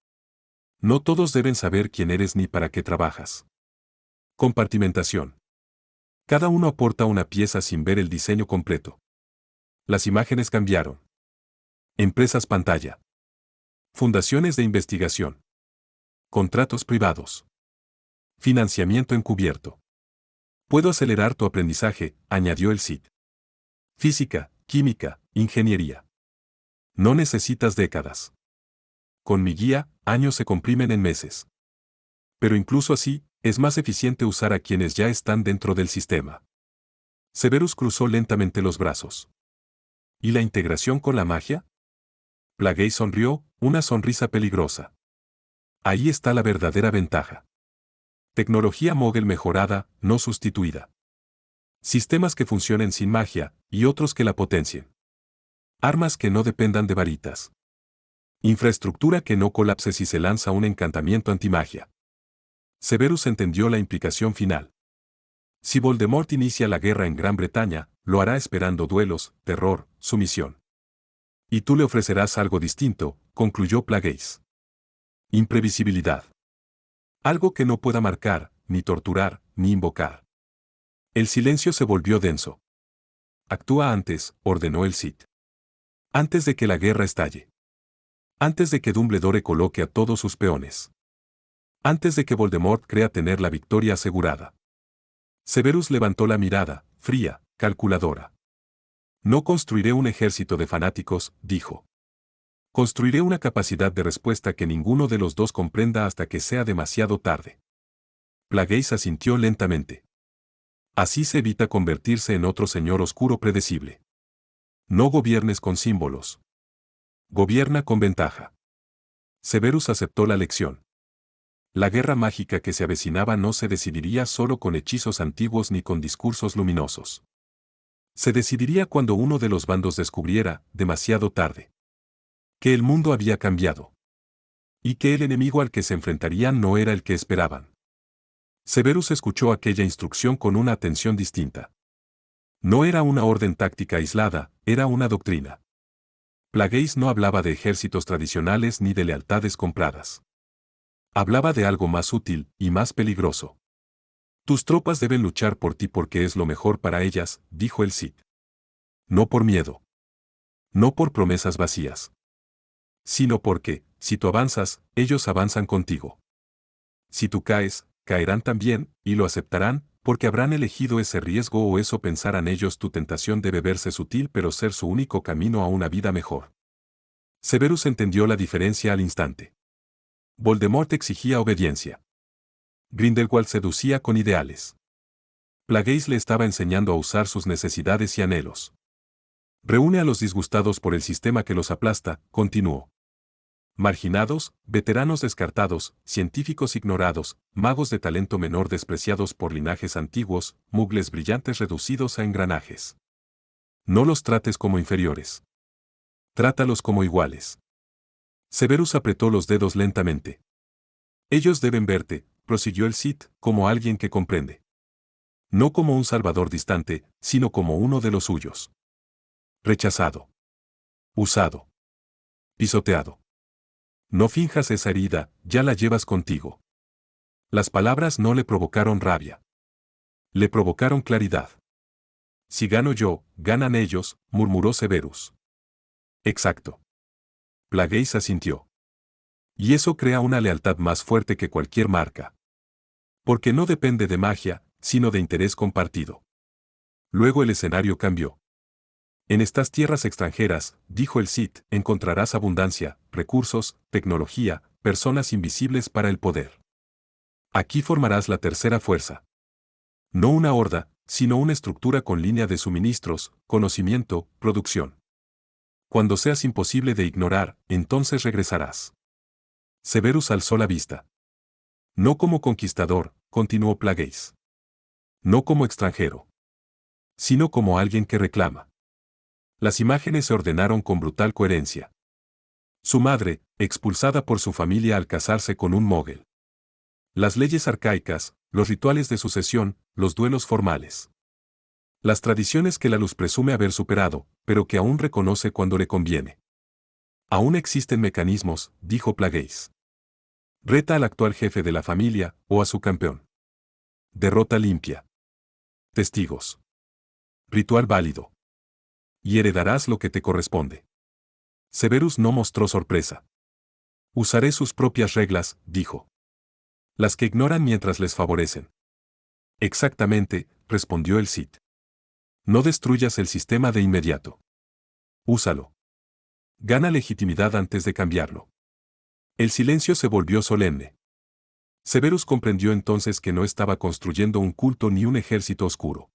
No todos deben saber quién eres ni para qué trabajas. Compartimentación. Cada uno aporta una pieza sin ver el diseño completo. Las imágenes cambiaron. Empresas pantalla. Fundaciones de investigación. Contratos privados. Financiamiento encubierto. Puedo acelerar tu aprendizaje, añadió el Cid. Física, química, ingeniería. No necesitas décadas. Con mi guía, años se comprimen en meses. Pero incluso así, es más eficiente usar a quienes ya están dentro del sistema. Severus cruzó lentamente los brazos. ¿Y la integración con la magia? Plagueis sonrió, una sonrisa peligrosa. Ahí está la verdadera ventaja. Tecnología Mogul mejorada, no sustituida. Sistemas que funcionen sin magia, y otros que la potencien. Armas que no dependan de varitas. Infraestructura que no colapse si se lanza un encantamiento antimagia. Severus entendió la implicación final. Si Voldemort inicia la guerra en Gran Bretaña, lo hará esperando duelos, terror, sumisión. Y tú le ofrecerás algo distinto, concluyó Plagueis. Imprevisibilidad. Algo que no pueda marcar, ni torturar, ni invocar. El silencio se volvió denso. Actúa antes, ordenó el Cid. Antes de que la guerra estalle. Antes de que Dumbledore coloque a todos sus peones. Antes de que Voldemort crea tener la victoria asegurada. Severus levantó la mirada, fría, calculadora. No construiré un ejército de fanáticos, dijo. Construiré una capacidad de respuesta que ninguno de los dos comprenda hasta que sea demasiado tarde. Plagueis asintió lentamente. Así se evita convertirse en otro señor oscuro predecible. No gobiernes con símbolos. Gobierna con ventaja. Severus aceptó la lección. La guerra mágica que se avecinaba no se decidiría solo con hechizos antiguos ni con discursos luminosos. Se decidiría cuando uno de los bandos descubriera, demasiado tarde, que el mundo había cambiado. Y que el enemigo al que se enfrentarían no era el que esperaban. Severus escuchó aquella instrucción con una atención distinta. No era una orden táctica aislada, era una doctrina. Plagueis no hablaba de ejércitos tradicionales ni de lealtades compradas. Hablaba de algo más útil y más peligroso. Tus tropas deben luchar por ti porque es lo mejor para ellas, dijo el Cid. No por miedo. No por promesas vacías. Sino porque, si tú avanzas, ellos avanzan contigo. Si tú caes, caerán también, y lo aceptarán, porque habrán elegido ese riesgo o eso pensarán ellos. Tu tentación debe verse sutil pero ser su único camino a una vida mejor. Severus entendió la diferencia al instante. Voldemort exigía obediencia. Grindelwald seducía con ideales. Plagueis le estaba enseñando a usar sus necesidades y anhelos. Reúne a los disgustados por el sistema que los aplasta, continuó. Marginados, veteranos descartados, científicos ignorados, magos de talento menor despreciados por linajes antiguos, mugles brillantes reducidos a engranajes. No los trates como inferiores. Trátalos como iguales. Severus apretó los dedos lentamente. Ellos deben verte, prosiguió el Cid, como alguien que comprende. No como un salvador distante, sino como uno de los suyos. Rechazado. Usado. Pisoteado. No finjas esa herida, ya la llevas contigo. Las palabras no le provocaron rabia. Le provocaron claridad. Si gano yo, ganan ellos, murmuró Severus. Exacto. Plagueis asintió. Y eso crea una lealtad más fuerte que cualquier marca. Porque no depende de magia, sino de interés compartido. Luego el escenario cambió. En estas tierras extranjeras, dijo el Cid, encontrarás abundancia, recursos, tecnología, personas invisibles para el poder. Aquí formarás la tercera fuerza. No una horda, sino una estructura con línea de suministros, conocimiento, producción. Cuando seas imposible de ignorar, entonces regresarás. Severus alzó la vista. No como conquistador, continuó Plagueis. No como extranjero. Sino como alguien que reclama. Las imágenes se ordenaron con brutal coherencia. Su madre, expulsada por su familia al casarse con un mogel. Las leyes arcaicas, los rituales de sucesión, los duelos formales. Las tradiciones que la luz presume haber superado, pero que aún reconoce cuando le conviene. Aún existen mecanismos, dijo Plagueis. Reta al actual jefe de la familia, o a su campeón. Derrota limpia. Testigos. Ritual válido. Y heredarás lo que te corresponde. Severus no mostró sorpresa. Usaré sus propias reglas, dijo. Las que ignoran mientras les favorecen. Exactamente, respondió el Cid. No destruyas el sistema de inmediato. Úsalo. Gana legitimidad antes de cambiarlo. El silencio se volvió solemne. Severus comprendió entonces que no estaba construyendo un culto ni un ejército oscuro.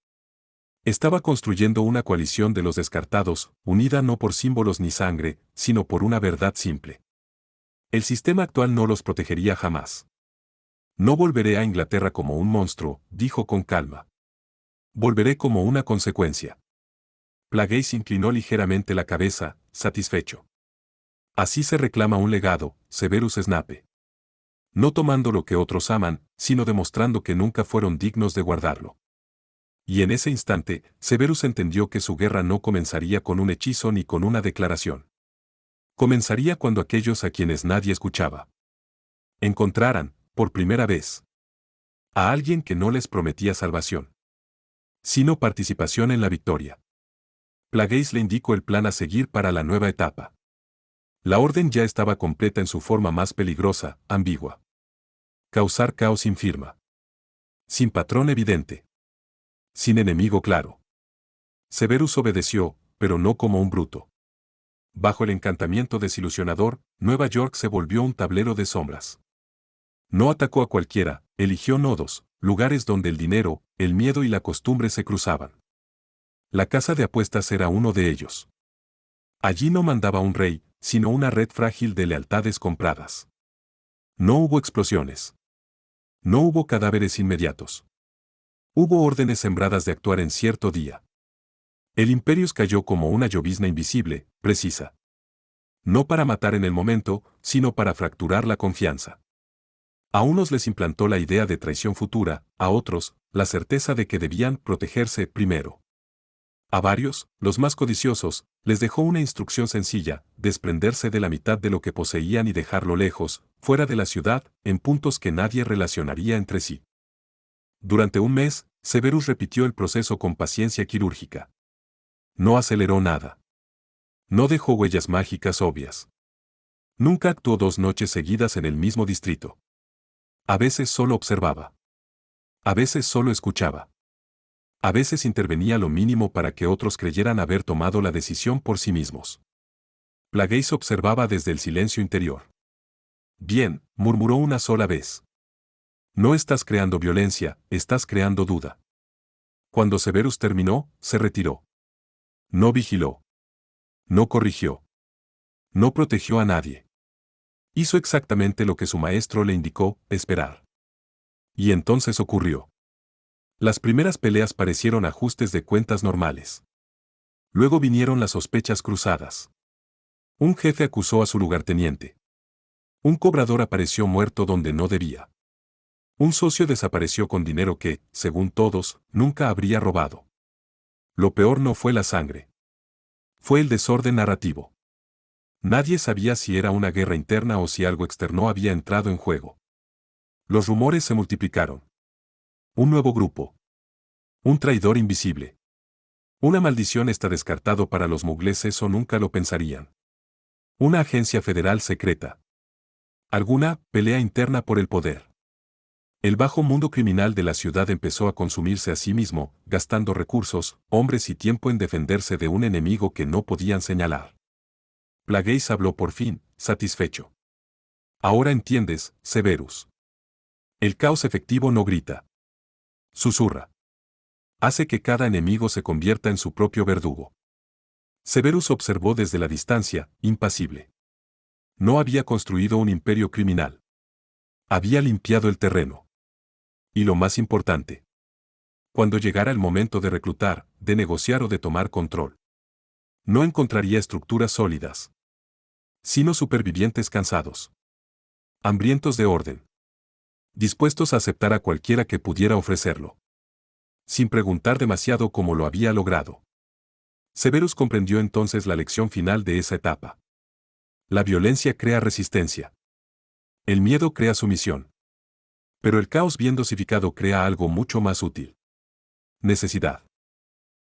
Estaba construyendo una coalición de los descartados, unida no por símbolos ni sangre, sino por una verdad simple. El sistema actual no los protegería jamás. No volveré a Inglaterra como un monstruo, dijo con calma. Volveré como una consecuencia. Plagueis inclinó ligeramente la cabeza, satisfecho. Así se reclama un legado, Severus Snape. No tomando lo que otros aman, sino demostrando que nunca fueron dignos de guardarlo. Y en ese instante, Severus entendió que su guerra no comenzaría con un hechizo ni con una declaración. Comenzaría cuando aquellos a quienes nadie escuchaba encontraran, por primera vez, a alguien que no les prometía salvación, sino participación en la victoria. Plagueis le indicó el plan a seguir para la nueva etapa. La orden ya estaba completa en su forma más peligrosa, ambigua. Causar caos sin firma. Sin patrón evidente. Sin enemigo claro. Severus obedeció, pero no como un bruto. Bajo el encantamiento desilusionador, Nueva York se volvió un tablero de sombras. No atacó a cualquiera, eligió nodos, lugares donde el dinero, el miedo y la costumbre se cruzaban. La casa de apuestas era uno de ellos. Allí no mandaba un rey, sino una red frágil de lealtades compradas. No hubo explosiones. No hubo cadáveres inmediatos. Hubo órdenes sembradas de actuar en cierto día. El Imperius cayó como una llovizna invisible, precisa. No para matar en el momento, sino para fracturar la confianza. A unos les implantó la idea de traición futura, a otros, la certeza de que debían protegerse primero. A varios, los más codiciosos, les dejó una instrucción sencilla, desprenderse de la mitad de lo que poseían y dejarlo lejos, fuera de la ciudad, en puntos que nadie relacionaría entre sí. Durante un mes, Severus repitió el proceso con paciencia quirúrgica. No aceleró nada. No dejó huellas mágicas obvias. Nunca actuó 2 noches seguidas en el mismo distrito. A veces solo observaba. A veces solo escuchaba. A veces intervenía lo mínimo para que otros creyeran haber tomado la decisión por sí mismos. Plagueis observaba desde el silencio interior. Bien, murmuró una sola vez. No estás creando violencia, estás creando duda. Cuando Severus terminó, se retiró. No vigiló. No corrigió. No protegió a nadie. Hizo exactamente lo que su maestro le indicó, esperar. Y entonces ocurrió. Las primeras peleas parecieron ajustes de cuentas normales. Luego vinieron las sospechas cruzadas. Un jefe acusó a su lugarteniente. Un cobrador apareció muerto donde no debía. Un socio desapareció con dinero que, según todos, nunca habría robado. Lo peor no fue la sangre. Fue el desorden narrativo. Nadie sabía si era una guerra interna o si algo externo había entrado en juego. Los rumores se multiplicaron. Un nuevo grupo. Un traidor invisible. Una maldición está descartado para los mugleses o nunca lo pensarían. Una agencia federal secreta. Alguna pelea interna por el poder. El bajo mundo criminal de la ciudad empezó a consumirse a sí mismo, gastando recursos, hombres y tiempo en defenderse de un enemigo que no podían señalar. Plagueis habló por fin, satisfecho. Ahora entiendes, Severus. El caos efectivo no grita. Susurra. Hace que cada enemigo se convierta en su propio verdugo. Severus observó desde la distancia, impasible. No había construido un imperio criminal. Había limpiado el terreno. Y lo más importante. Cuando llegara el momento de reclutar, de negociar o de tomar control, no encontraría estructuras sólidas, sino supervivientes cansados, hambrientos de orden, dispuestos a aceptar a cualquiera que pudiera ofrecerlo, sin preguntar demasiado cómo lo había logrado. Severus comprendió entonces la lección final de esa etapa. La violencia crea resistencia. El miedo crea sumisión. Pero el caos bien dosificado crea algo mucho más útil. Necesidad.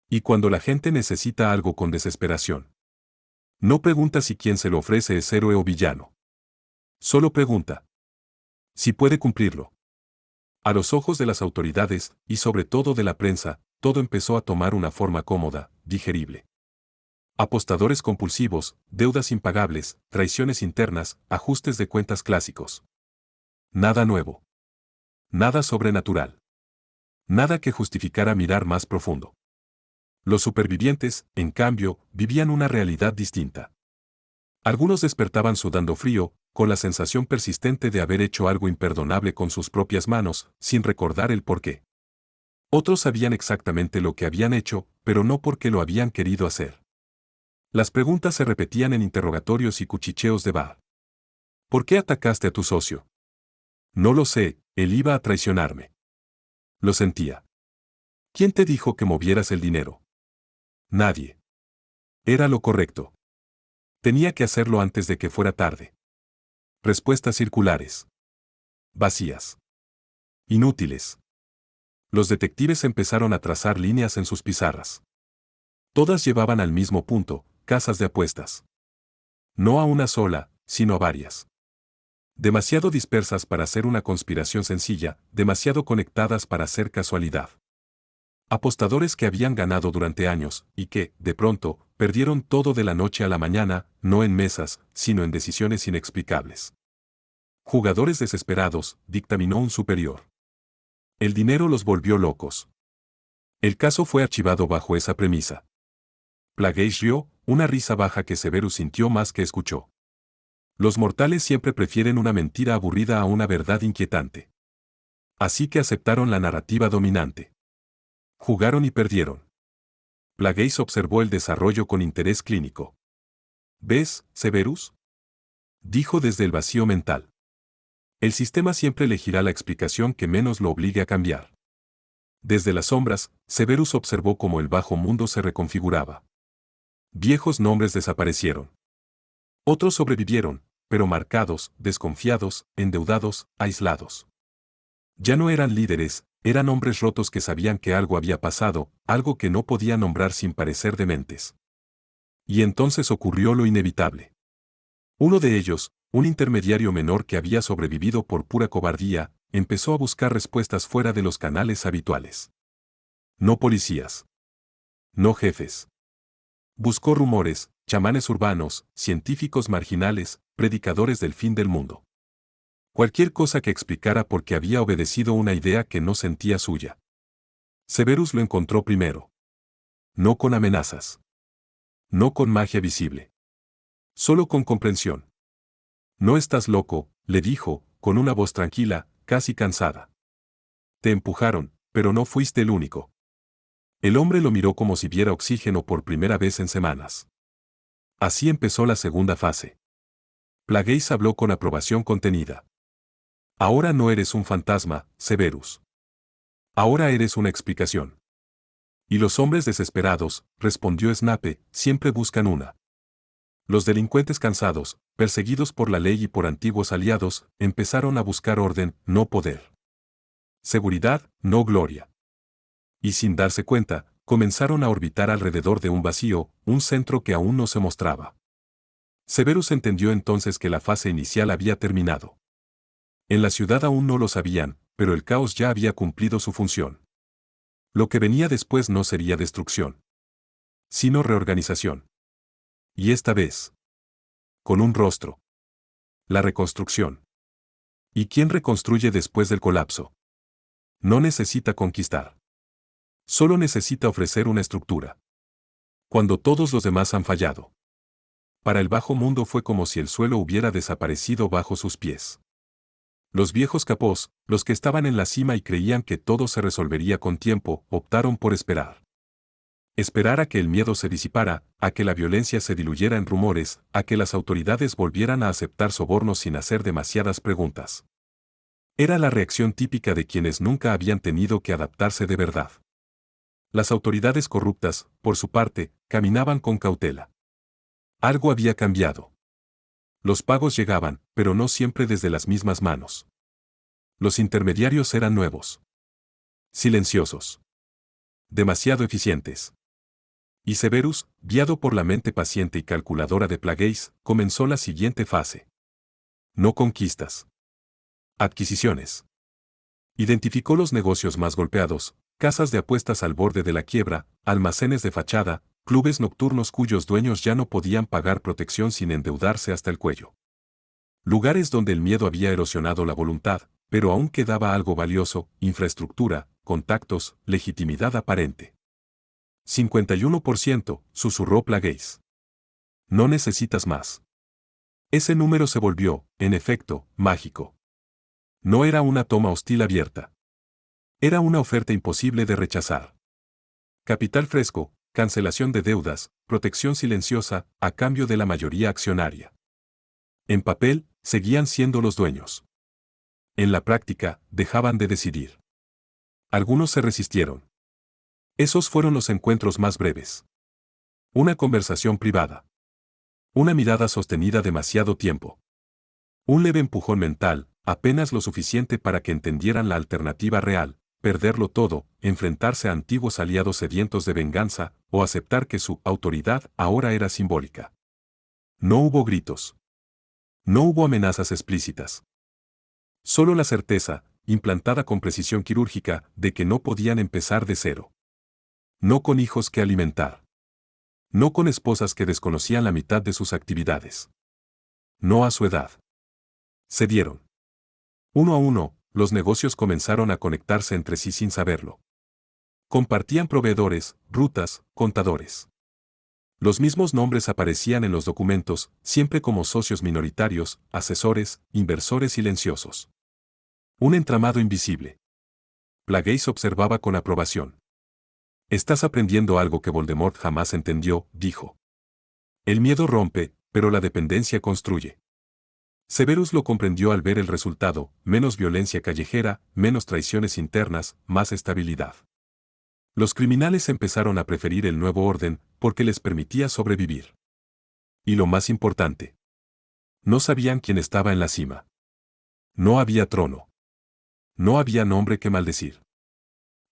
Y cuando la gente necesita algo con desesperación, no pregunta si quien se lo ofrece es héroe o villano. Solo pregunta si puede cumplirlo. A los ojos de las autoridades, y sobre todo de la prensa, todo empezó a tomar una forma cómoda, digerible. Apostadores compulsivos, deudas impagables, traiciones internas, ajustes de cuentas clásicos. Nada nuevo. Nada sobrenatural. Nada que justificara mirar más profundo. Los supervivientes, en cambio, vivían una realidad distinta. Algunos despertaban sudando frío, con la sensación persistente de haber hecho algo imperdonable con sus propias manos, sin recordar el porqué. Otros sabían exactamente lo que habían hecho, pero no porque lo habían querido hacer. Las preguntas se repetían en interrogatorios y cuchicheos de bar. ¿Por qué atacaste a tu socio? No lo sé, él iba a traicionarme. Lo sentía. ¿Quién te dijo que movieras el dinero? Nadie. Era lo correcto. Tenía que hacerlo antes de que fuera tarde. Respuestas circulares. Vacías. Inútiles. Los detectives empezaron a trazar líneas en sus pizarras. Todas llevaban al mismo punto, casas de apuestas. No a una sola, sino a varias. Demasiado dispersas para ser una conspiración sencilla, demasiado conectadas para ser casualidad. Apostadores que habían ganado durante años, y que, de pronto, perdieron todo de la noche a la mañana, no en mesas, sino en decisiones inexplicables. Jugadores desesperados, dictaminó un superior. El dinero los volvió locos. El caso fue archivado bajo esa premisa. Plagueis rió, una risa baja que Severus sintió más que escuchó. Los mortales siempre prefieren una mentira aburrida a una verdad inquietante. Así que aceptaron la narrativa dominante. Jugaron y perdieron. Plagueis observó el desarrollo con interés clínico. ¿Ves, Severus? Dijo desde el vacío mental. El sistema siempre elegirá la explicación que menos lo obligue a cambiar. Desde las sombras, Severus observó cómo el bajo mundo se reconfiguraba. Viejos nombres desaparecieron. Otros sobrevivieron, pero marcados, desconfiados, endeudados, aislados. Ya no eran líderes, eran hombres rotos que sabían que algo había pasado, algo que no podían nombrar sin parecer dementes. Y entonces ocurrió lo inevitable. Uno de ellos, un intermediario menor que había sobrevivido por pura cobardía, empezó a buscar respuestas fuera de los canales habituales. No policías. No jefes. Buscó rumores, chamanes urbanos, científicos marginales, predicadores del fin del mundo. Cualquier cosa que explicara por qué había obedecido una idea que no sentía suya. Severus lo encontró primero. No con amenazas. No con magia visible. Solo con comprensión. No estás loco, le dijo, con una voz tranquila, casi cansada. Te empujaron, pero no fuiste el único. El hombre lo miró como si viera oxígeno por primera vez en semanas. Así empezó la segunda fase. Plagueis habló con aprobación contenida. Ahora no eres un fantasma, Severus. Ahora eres una explicación. Y los hombres desesperados, respondió Snape, siempre buscan una. Los delincuentes cansados, perseguidos por la ley y por antiguos aliados, empezaron a buscar orden, no poder. Seguridad, no gloria. Y sin darse cuenta, comenzaron a orbitar alrededor de un vacío, un centro que aún no se mostraba. Severus entendió entonces que la fase inicial había terminado. En la ciudad aún no lo sabían, pero el caos ya había cumplido su función. Lo que venía después no sería destrucción, sino reorganización. Y esta vez, con un rostro. La reconstrucción. ¿Y quién reconstruye después del colapso? No necesita conquistar. Solo necesita ofrecer una estructura. Cuando todos los demás han fallado. Para el bajo mundo fue como si el suelo hubiera desaparecido bajo sus pies. Los viejos capós, los que estaban en la cima y creían que todo se resolvería con tiempo, optaron por esperar. Esperar a que el miedo se disipara, a que la violencia se diluyera en rumores, a que las autoridades volvieran a aceptar sobornos sin hacer demasiadas preguntas. Era la reacción típica de quienes nunca habían tenido que adaptarse de verdad. Las autoridades corruptas, por su parte, caminaban con cautela. Algo había cambiado. Los pagos llegaban, pero no siempre desde las mismas manos. Los intermediarios eran nuevos. Silenciosos. Demasiado eficientes. Y Severus, guiado por la mente paciente y calculadora de Plagueis, comenzó la siguiente fase. No conquistas. Adquisiciones. Identificó los negocios más golpeados, casas de apuestas al borde de la quiebra, almacenes de fachada, clubes nocturnos cuyos dueños ya no podían pagar protección sin endeudarse hasta el cuello. Lugares donde el miedo había erosionado la voluntad, pero aún quedaba algo valioso, infraestructura, contactos, legitimidad aparente. 51%, susurró Plagueis. No necesitas más. Ese número se volvió, en efecto, mágico. No era una toma hostil abierta. Era una oferta imposible de rechazar. Capital fresco, cancelación de deudas, protección silenciosa, a cambio de la mayoría accionaria. En papel, seguían siendo los dueños. En la práctica, dejaban de decidir. Algunos se resistieron. Esos fueron los encuentros más breves. Una conversación privada. Una mirada sostenida demasiado tiempo. Un leve empujón mental, apenas lo suficiente para que entendieran la alternativa real, perderlo todo, enfrentarse a antiguos aliados sedientos de venganza, o aceptar que su autoridad ahora era simbólica. No hubo gritos. No hubo amenazas explícitas. Solo la certeza, implantada con precisión quirúrgica, de que no podían empezar de cero. No con hijos que alimentar. No con esposas que desconocían la mitad de sus actividades. No a su edad. Cedieron. Uno a uno, los negocios comenzaron a conectarse entre sí sin saberlo. Compartían proveedores, rutas, contadores. Los mismos nombres aparecían en los documentos, siempre como socios minoritarios, asesores, inversores silenciosos. Un entramado invisible. Plagueis observaba con aprobación. Estás aprendiendo algo que Voldemort jamás entendió, dijo. El miedo rompe, pero la dependencia construye. Severus lo comprendió al ver el resultado, menos violencia callejera, menos traiciones internas, más estabilidad. Los criminales empezaron a preferir el nuevo orden, porque les permitía sobrevivir. Y lo más importante. No sabían quién estaba en la cima. No había trono. No había nombre que maldecir.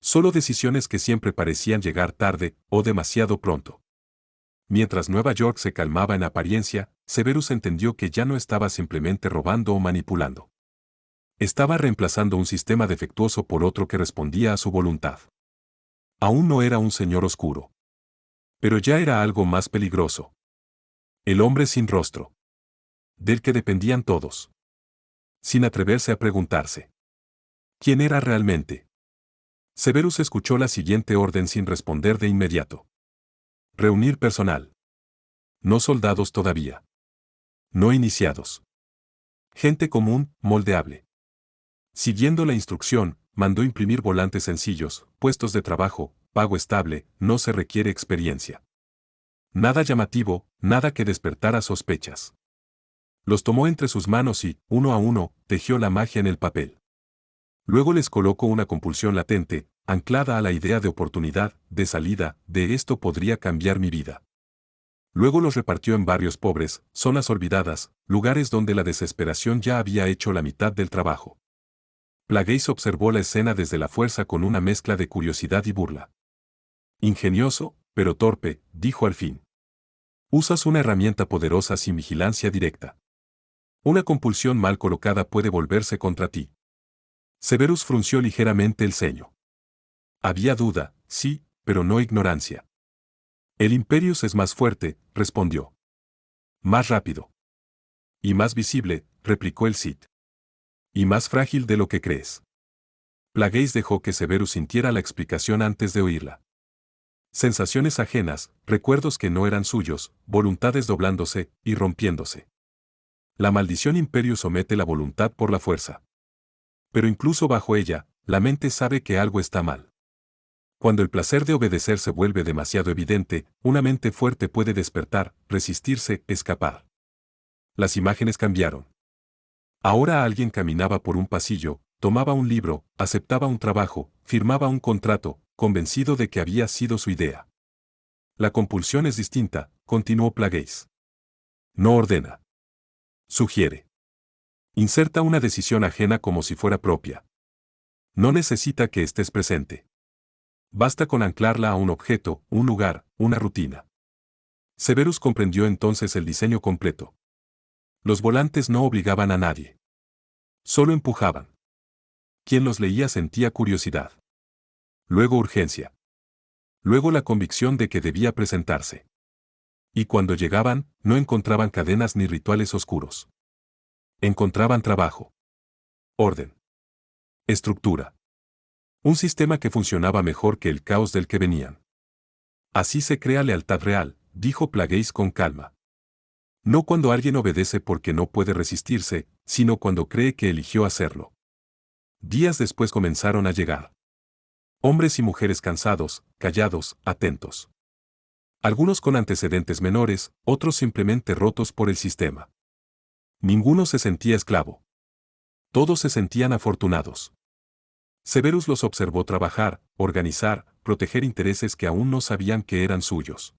Solo decisiones que siempre parecían llegar tarde, o demasiado pronto. Mientras Nueva York se calmaba en apariencia, Severus entendió que ya no estaba simplemente robando o manipulando. Estaba reemplazando un sistema defectuoso por otro que respondía a su voluntad. Aún no era un señor oscuro. Pero ya era algo más peligroso. El hombre sin rostro. Del que dependían todos. Sin atreverse a preguntarse. ¿Quién era realmente? Severus escuchó la siguiente orden sin responder de inmediato. Reunir personal. No soldados todavía. No iniciados. Gente común, moldeable. Siguiendo la instrucción, mandó imprimir volantes sencillos, puestos de trabajo, pago estable, no se requiere experiencia. Nada llamativo, nada que despertara sospechas. Los tomó entre sus manos y, uno a uno, tejió la magia en el papel. Luego les colocó una compulsión latente, anclada a la idea de oportunidad, de salida, de esto podría cambiar mi vida. Luego los repartió en barrios pobres, zonas olvidadas, lugares donde la desesperación ya había hecho la mitad del trabajo. Plagueis observó la escena desde la fuerza con una mezcla de curiosidad y burla. Ingenioso, pero torpe, dijo al fin. Usas una herramienta poderosa sin vigilancia directa. Una compulsión mal colocada puede volverse contra ti. Severus frunció ligeramente el ceño. Había duda, sí, pero no ignorancia. El Imperius es más fuerte, respondió. Más rápido. Y más visible, replicó el Cid. Y más frágil de lo que crees. Plagueis dejó que Severus sintiera la explicación antes de oírla. Sensaciones ajenas, recuerdos que no eran suyos, voluntades doblándose y rompiéndose. La maldición Imperius somete la voluntad por la fuerza. Pero incluso bajo ella, la mente sabe que algo está mal. Cuando el placer de obedecer se vuelve demasiado evidente, una mente fuerte puede despertar, resistirse, escapar. Las imágenes cambiaron. Ahora alguien caminaba por un pasillo, tomaba un libro, aceptaba un trabajo, firmaba un contrato, convencido de que había sido su idea. La compulsión es distinta, continuó Plagueis. No ordena. Sugiere. Inserta una decisión ajena como si fuera propia. No necesita que estés presente. Basta con anclarla a un objeto, un lugar, una rutina. Severus comprendió entonces el diseño completo. Los volantes no obligaban a nadie. Solo empujaban. Quien los leía sentía curiosidad. Luego urgencia. Luego la convicción de que debía presentarse. Y cuando llegaban, no encontraban cadenas ni rituales oscuros. Encontraban trabajo. Orden. Estructura. Un sistema que funcionaba mejor que el caos del que venían. Así se crea lealtad real, dijo Plagueis con calma. No cuando alguien obedece porque no puede resistirse, sino cuando cree que eligió hacerlo. Días después comenzaron a llegar. Hombres y mujeres cansados, callados, atentos. Algunos con antecedentes menores, otros simplemente rotos por el sistema. Ninguno se sentía esclavo. Todos se sentían afortunados. Severus los observó trabajar, organizar, proteger intereses que aún no sabían que eran suyos.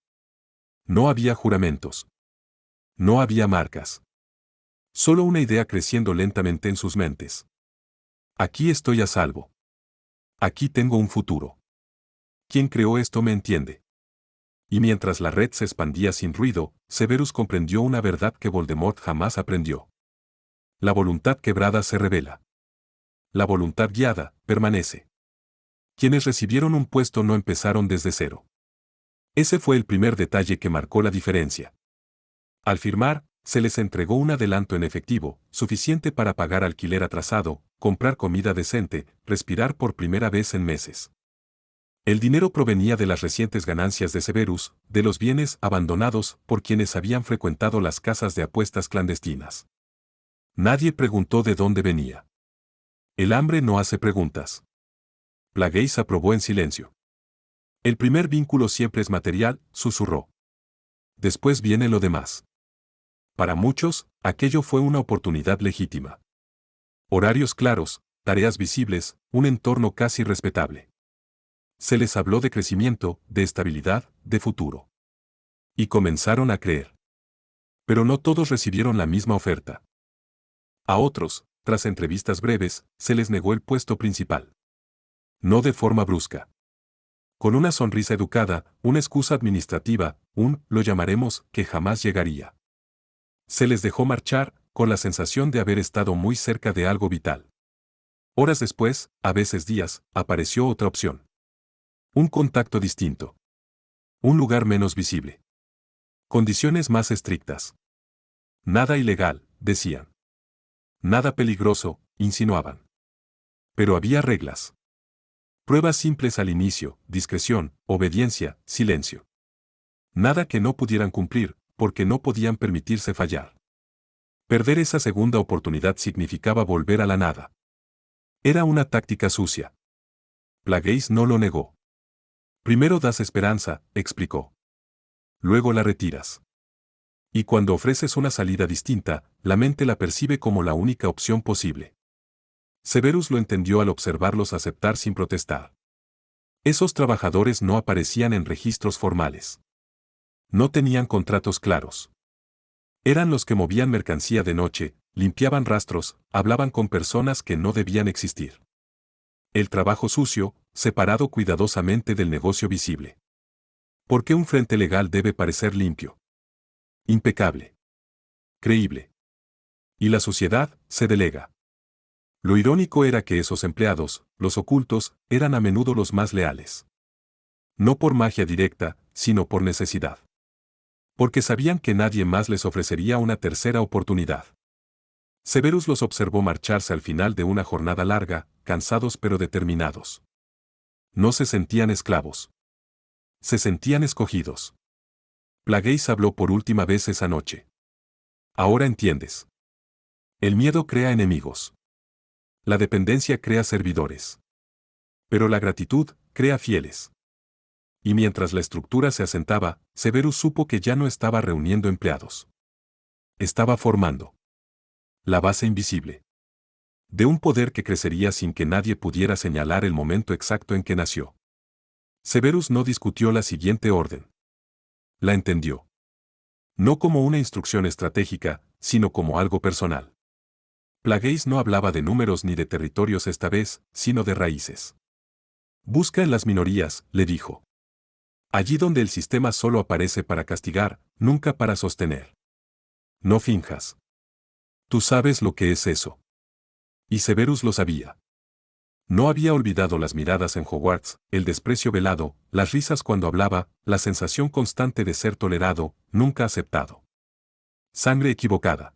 No había juramentos. No había marcas. Solo una idea creciendo lentamente en sus mentes. Aquí estoy a salvo. Aquí tengo un futuro. Quien creó esto me entiende. Y mientras la red se expandía sin ruido, Severus comprendió una verdad que Voldemort jamás aprendió. La voluntad quebrada se revela. La voluntad guiada, permanece. Quienes recibieron un puesto no empezaron desde cero. Ese fue el primer detalle que marcó la diferencia. Al firmar, se les entregó un adelanto en efectivo, suficiente para pagar alquiler atrasado, comprar comida decente, respirar por primera vez en meses. El dinero provenía de las recientes ganancias de Severus, de los bienes abandonados por quienes habían frecuentado las casas de apuestas clandestinas. Nadie preguntó de dónde venía. El hambre no hace preguntas. Plagueis aprobó en silencio. El primer vínculo siempre es material, susurró. Después viene lo demás. Para muchos, aquello fue una oportunidad legítima. Horarios claros, tareas visibles, un entorno casi respetable. Se les habló de crecimiento, de estabilidad, de futuro. Y comenzaron a creer. Pero no todos recibieron la misma oferta. A otros, tras entrevistas breves, se les negó el puesto principal. No de forma brusca. Con una sonrisa educada, una excusa administrativa, lo llamaremos, que jamás llegaría. Se les dejó marchar, con la sensación de haber estado muy cerca de algo vital. Horas después, a veces días, apareció otra opción. Un contacto distinto. Un lugar menos visible. Condiciones más estrictas. Nada ilegal, decían. Nada peligroso, insinuaban. Pero había reglas. Pruebas simples al inicio, discreción, obediencia, silencio. Nada que no pudieran cumplir, porque no podían permitirse fallar. Perder esa segunda oportunidad significaba volver a la nada. Era una táctica sucia. Plagueis no lo negó. Primero das esperanza, explicó. Luego la retiras. Y cuando ofreces una salida distinta, la mente la percibe como la única opción posible. Severus lo entendió al observarlos aceptar sin protestar. Esos trabajadores no aparecían en registros formales. No tenían contratos claros. Eran los que movían mercancía de noche, limpiaban rastros, hablaban con personas que no debían existir. El trabajo sucio, separado cuidadosamente del negocio visible. ¿Por qué un frente legal debe parecer limpio? Impecable. Creíble. Y la suciedad se delega. Lo irónico era que esos empleados, los ocultos, eran a menudo los más leales. No por magia directa, sino por necesidad. Porque sabían que nadie más les ofrecería una tercera oportunidad. Severus los observó marcharse al final de una jornada larga, cansados pero determinados. No se sentían esclavos. Se sentían escogidos. Plagueis habló por última vez esa noche. Ahora entiendes. El miedo crea enemigos. La dependencia crea servidores. Pero la gratitud crea fieles. Y mientras la estructura se asentaba, Severus supo que ya no estaba reuniendo empleados. Estaba formando la base invisible de un poder que crecería sin que nadie pudiera señalar el momento exacto en que nació. Severus no discutió la siguiente orden. La entendió. No como una instrucción estratégica, sino como algo personal. Plagueis no hablaba de números ni de territorios esta vez, sino de raíces. Busca en las minorías, le dijo. Allí donde el sistema solo aparece para castigar, nunca para sostener. No finjas. Tú sabes lo que es eso. Y Severus lo sabía. No había olvidado las miradas en Hogwarts, el desprecio velado, las risas cuando hablaba, la sensación constante de ser tolerado, nunca aceptado. Sangre equivocada.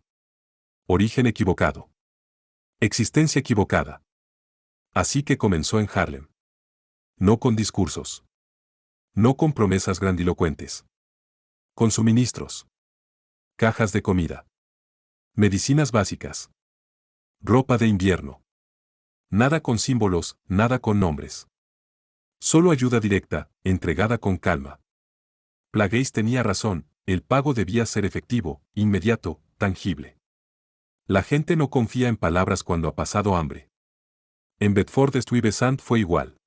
Origen equivocado. Existencia equivocada. Así que comenzó en Harlem. No con discursos. No con promesas grandilocuentes. Con suministros. Cajas de comida. Medicinas básicas. Ropa de invierno. Nada con símbolos, nada con nombres. Solo ayuda directa, entregada con calma. Plagueis tenía razón, el pago debía ser efectivo, inmediato, tangible. La gente no confía en palabras cuando ha pasado hambre. En Bedford-Stuyvesant fue igual.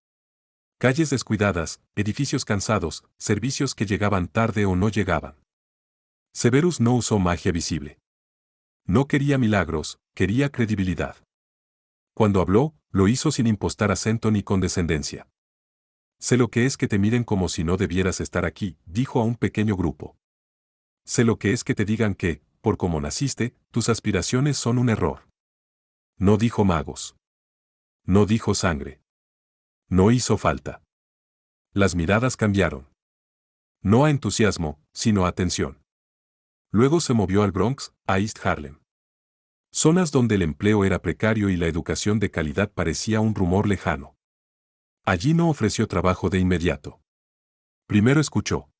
Calles descuidadas, edificios cansados, servicios que llegaban tarde o no llegaban. Severus no usó magia visible. No quería milagros, quería credibilidad. Cuando habló, lo hizo sin impostar acento ni condescendencia. Sé lo que es que te miren como si no debieras estar aquí, dijo a un pequeño grupo. Sé lo que es que te digan que, por cómo naciste, tus aspiraciones son un error. No dijo magos. No dijo sangre. No hizo falta. Las miradas cambiaron. No a entusiasmo, sino a atención. Luego se movió al Bronx, a East Harlem. Zonas donde el empleo era precario y la educación de calidad parecía un rumor lejano. Allí no ofreció trabajo de inmediato. Primero escuchó.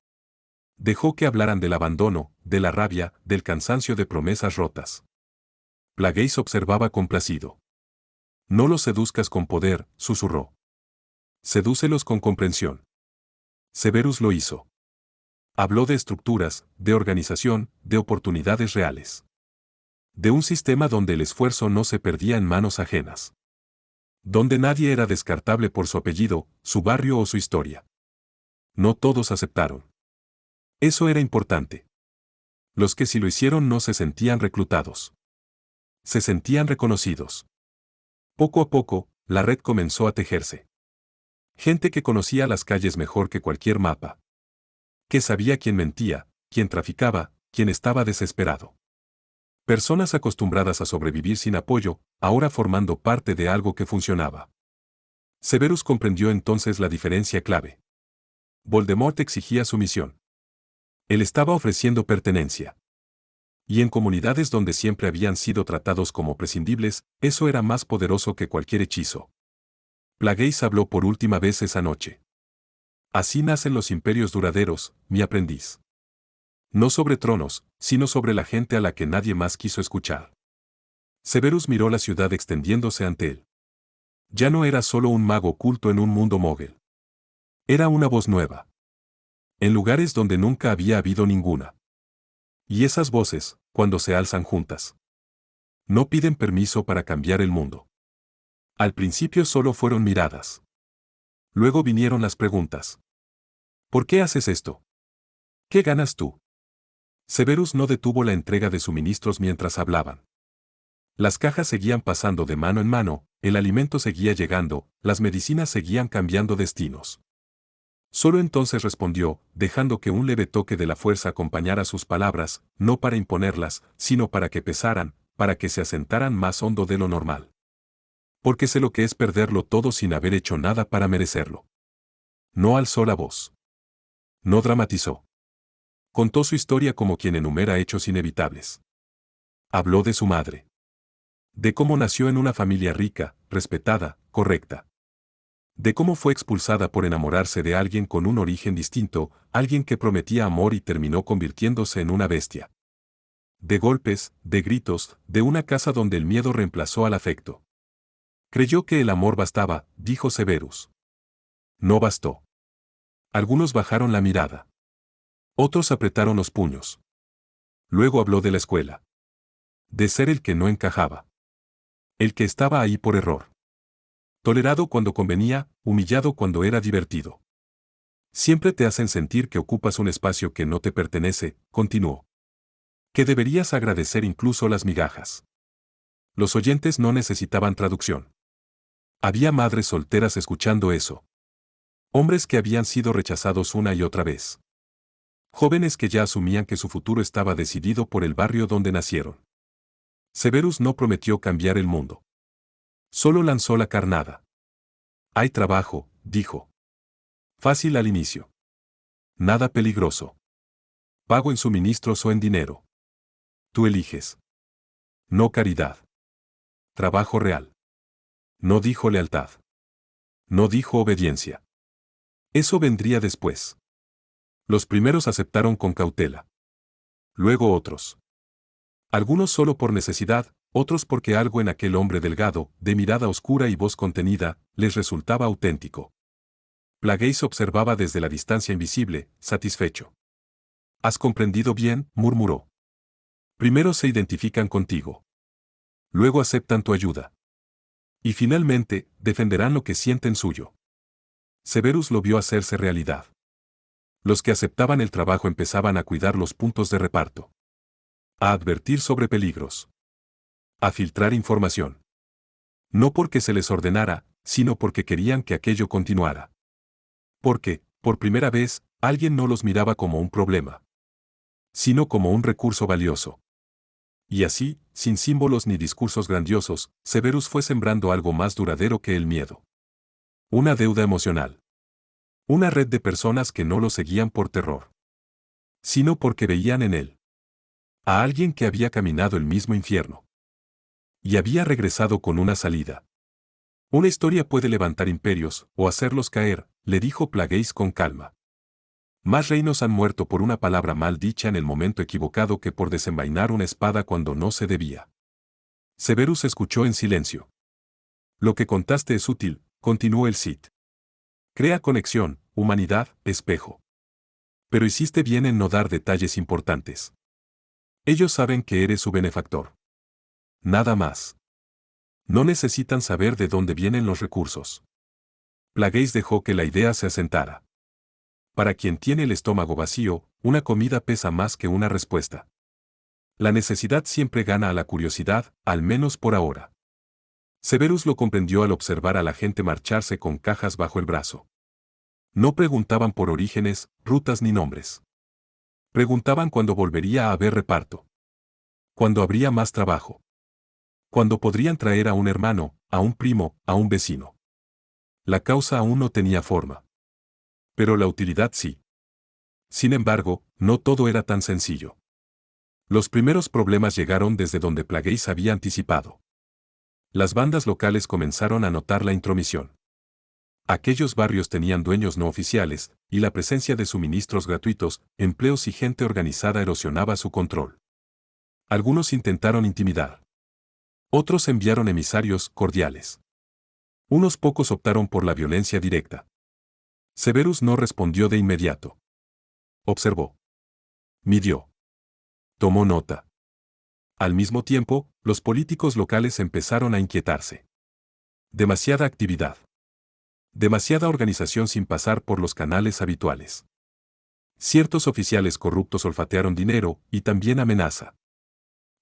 Dejó que hablaran del abandono, de la rabia, del cansancio de promesas rotas. Plagueis observaba complacido. No los seduzcas con poder, susurró. Sedúcelos con comprensión. Severus lo hizo. Habló de estructuras, de organización, de oportunidades reales. De un sistema donde el esfuerzo no se perdía en manos ajenas. Donde nadie era descartable por su apellido, su barrio o su historia. No todos aceptaron. Eso era importante. Los que sí lo hicieron no se sentían reclutados. Se sentían reconocidos. Poco a poco, la red comenzó a tejerse. Gente que conocía las calles mejor que cualquier mapa. Que sabía quién mentía, quién traficaba, quién estaba desesperado. Personas acostumbradas a sobrevivir sin apoyo, ahora formando parte de algo que funcionaba. Severus comprendió entonces la diferencia clave. Voldemort exigía sumisión. Él estaba ofreciendo pertenencia. Y en comunidades donde siempre habían sido tratados como prescindibles, eso era más poderoso que cualquier hechizo. Plagueis habló por última vez esa noche. Así nacen los imperios duraderos, mi aprendiz. No sobre tronos, sino sobre la gente a la que nadie más quiso escuchar. Severus miró la ciudad extendiéndose ante él. Ya no era solo un mago oculto en un mundo mógel. Era una voz nueva. En lugares donde nunca había habido ninguna. Y esas voces, cuando se alzan juntas, no piden permiso para cambiar el mundo. Al principio solo fueron miradas. Luego vinieron las preguntas. ¿Por qué haces esto? ¿Qué ganas tú? Severus no detuvo la entrega de suministros mientras hablaban. Las cajas seguían pasando de mano en mano, el alimento seguía llegando, las medicinas seguían cambiando destinos. Solo entonces respondió, dejando que un leve toque de la fuerza acompañara sus palabras, no para imponerlas, sino para que pesaran, para que se asentaran más hondo de lo normal. Porque sé lo que es perderlo todo sin haber hecho nada para merecerlo. No alzó la voz. No dramatizó. Contó su historia como quien enumera hechos inevitables. Habló de su madre. De cómo nació en una familia rica, respetada, correcta. De cómo fue expulsada por enamorarse de alguien con un origen distinto, alguien que prometía amor y terminó convirtiéndose en una bestia. De golpes, de gritos, de una casa donde el miedo reemplazó al afecto. Creyó que el amor bastaba, dijo Severus. No bastó. Algunos bajaron la mirada. Otros apretaron los puños. Luego habló de la escuela. De ser el que no encajaba. El que estaba ahí por error. Tolerado cuando convenía, humillado cuando era divertido. Siempre te hacen sentir que ocupas un espacio que no te pertenece, continuó. Que deberías agradecer incluso las migajas. Los oyentes no necesitaban traducción. Había madres solteras escuchando eso. Hombres que habían sido rechazados una y otra vez. Jóvenes que ya asumían que su futuro estaba decidido por el barrio donde nacieron. Severus no prometió cambiar el mundo. Solo lanzó la carnada. Hay trabajo, dijo. Fácil al inicio. Nada peligroso. Pago en suministros o en dinero. Tú eliges. No caridad. Trabajo real. No dijo lealtad. No dijo obediencia. Eso vendría después. Los primeros aceptaron con cautela. Luego otros. Algunos solo por necesidad, otros porque algo en aquel hombre delgado, de mirada oscura y voz contenida, les resultaba auténtico. Plagueis observaba desde la distancia invisible, satisfecho. ¿Has comprendido bien?, murmuró. Primero se identifican contigo. Luego aceptan tu ayuda. Y finalmente, defenderán lo que sienten suyo. Severus lo vio hacerse realidad. Los que aceptaban el trabajo empezaban a cuidar los puntos de reparto. A advertir sobre peligros. A filtrar información. No porque se les ordenara, sino porque querían que aquello continuara. Porque, por primera vez, alguien no los miraba como un problema, sino como un recurso valioso. Y así, sin símbolos ni discursos grandiosos, Severus fue sembrando algo más duradero que el miedo. Una deuda emocional. Una red de personas que no lo seguían por terror, sino porque veían en él a alguien que había caminado el mismo infierno. Y había regresado con una salida. Una historia puede levantar imperios, o hacerlos caer, le dijo Plagueis con calma. Más reinos han muerto por una palabra mal dicha en el momento equivocado que por desenvainar una espada cuando no se debía. Severus escuchó en silencio. Lo que contaste es útil, continuó el Cid. Crea conexión, humanidad, espejo. Pero hiciste bien en no dar detalles importantes. Ellos saben que eres su benefactor. Nada más. No necesitan saber de dónde vienen los recursos. Plagueis dejó que la idea se asentara. Para quien tiene el estómago vacío, una comida pesa más que una respuesta. La necesidad siempre gana a la curiosidad, al menos por ahora. Severus lo comprendió al observar a la gente marcharse con cajas bajo el brazo. No preguntaban por orígenes, rutas ni nombres. Preguntaban cuándo volvería a haber reparto. Cuándo habría más trabajo. Cuándo podrían traer a un hermano, a un primo, a un vecino. La causa aún no tenía forma. Pero la utilidad sí. Sin embargo, no todo era tan sencillo. Los primeros problemas llegaron desde donde Plagueis había anticipado. Las bandas locales comenzaron a notar la intromisión. Aquellos barrios tenían dueños no oficiales, y la presencia de suministros gratuitos, empleos y gente organizada erosionaba su control. Algunos intentaron intimidar. Otros enviaron emisarios cordiales. Unos pocos optaron por la violencia directa. Severus no respondió de inmediato. Observó. Midió. Tomó nota. Al mismo tiempo, los políticos locales empezaron a inquietarse. Demasiada actividad. Demasiada organización sin pasar por los canales habituales. Ciertos oficiales corruptos olfatearon dinero y también amenaza.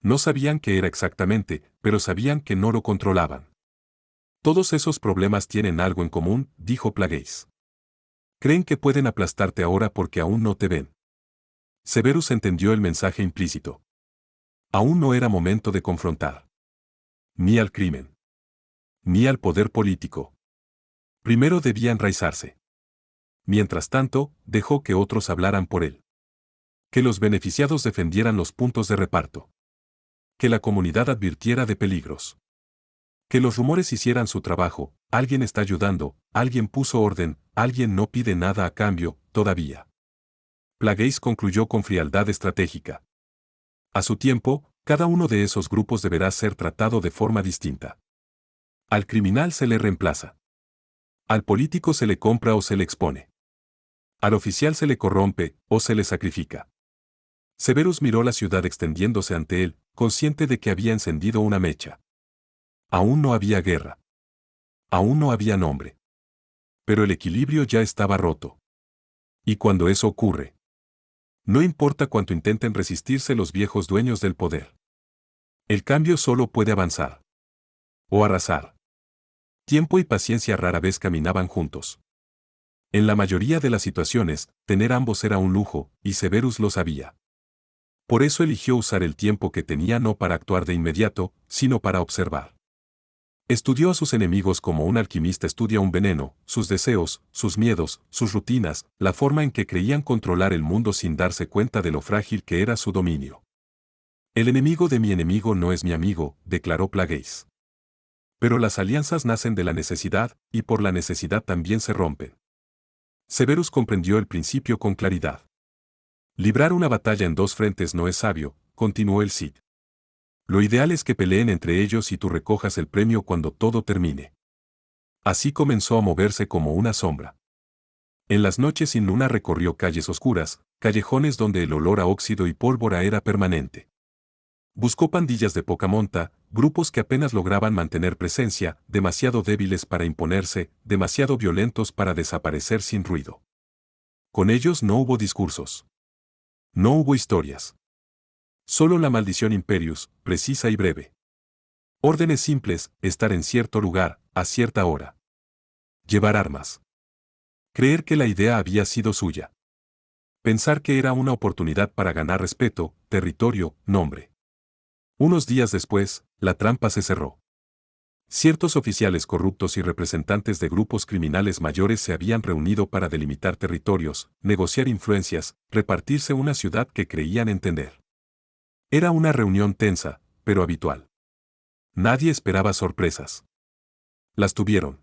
No sabían qué era exactamente, pero sabían que no lo controlaban. Todos esos problemas tienen algo en común, dijo Plagueis. Creen que pueden aplastarte ahora porque aún no te ven. Severus entendió el mensaje implícito. Aún no era momento de confrontar. Ni al crimen. Ni al poder político. Primero debía enraizarse. Mientras tanto, dejó que otros hablaran por él. Que los beneficiados defendieran los puntos de reparto. Que la comunidad advirtiera de peligros. Que los rumores hicieran su trabajo, alguien está ayudando, alguien puso orden, alguien no pide nada a cambio, todavía. Plagueis concluyó con frialdad estratégica. A su tiempo, cada uno de esos grupos deberá ser tratado de forma distinta. Al criminal se le reemplaza. Al político se le compra o se le expone. Al oficial se le corrompe o se le sacrifica. Severus miró la ciudad extendiéndose ante él, consciente de que había encendido una mecha. Aún no había guerra. Aún no había nombre. Pero el equilibrio ya estaba roto. Y cuando eso ocurre, no importa cuánto intenten resistirse los viejos dueños del poder. El cambio solo puede avanzar. O arrasar. Tiempo y paciencia rara vez caminaban juntos. En la mayoría de las situaciones, tener ambos era un lujo, y Severus lo sabía. Por eso eligió usar el tiempo que tenía no para actuar de inmediato, sino para observar. Estudió a sus enemigos como un alquimista estudia un veneno, sus deseos, sus miedos, sus rutinas, la forma en que creían controlar el mundo sin darse cuenta de lo frágil que era su dominio. El enemigo de mi enemigo no es mi amigo, declaró Plagueis. Pero las alianzas nacen de la necesidad, y por la necesidad también se rompen. Severus comprendió el principio con claridad. Librar una batalla en dos frentes no es sabio, continuó el Cid. Lo ideal es que peleen entre ellos y tú recojas el premio cuando todo termine. Así comenzó a moverse como una sombra. En las noches sin luna recorrió calles oscuras, callejones donde el olor a óxido y pólvora era permanente. Buscó pandillas de poca monta, grupos que apenas lograban mantener presencia, demasiado débiles para imponerse, demasiado violentos para desaparecer sin ruido. Con ellos no hubo discursos. No hubo historias. Solo la maldición imperius, precisa y breve. Órdenes simples, estar en cierto lugar, a cierta hora. Llevar armas. Creer que la idea había sido suya. Pensar que era una oportunidad para ganar respeto, territorio, nombre. Unos días después, la trampa se cerró. Ciertos oficiales corruptos y representantes de grupos criminales mayores se habían reunido para delimitar territorios, negociar influencias, repartirse una ciudad que creían entender. Era una reunión tensa, pero habitual. Nadie esperaba sorpresas. Las tuvieron.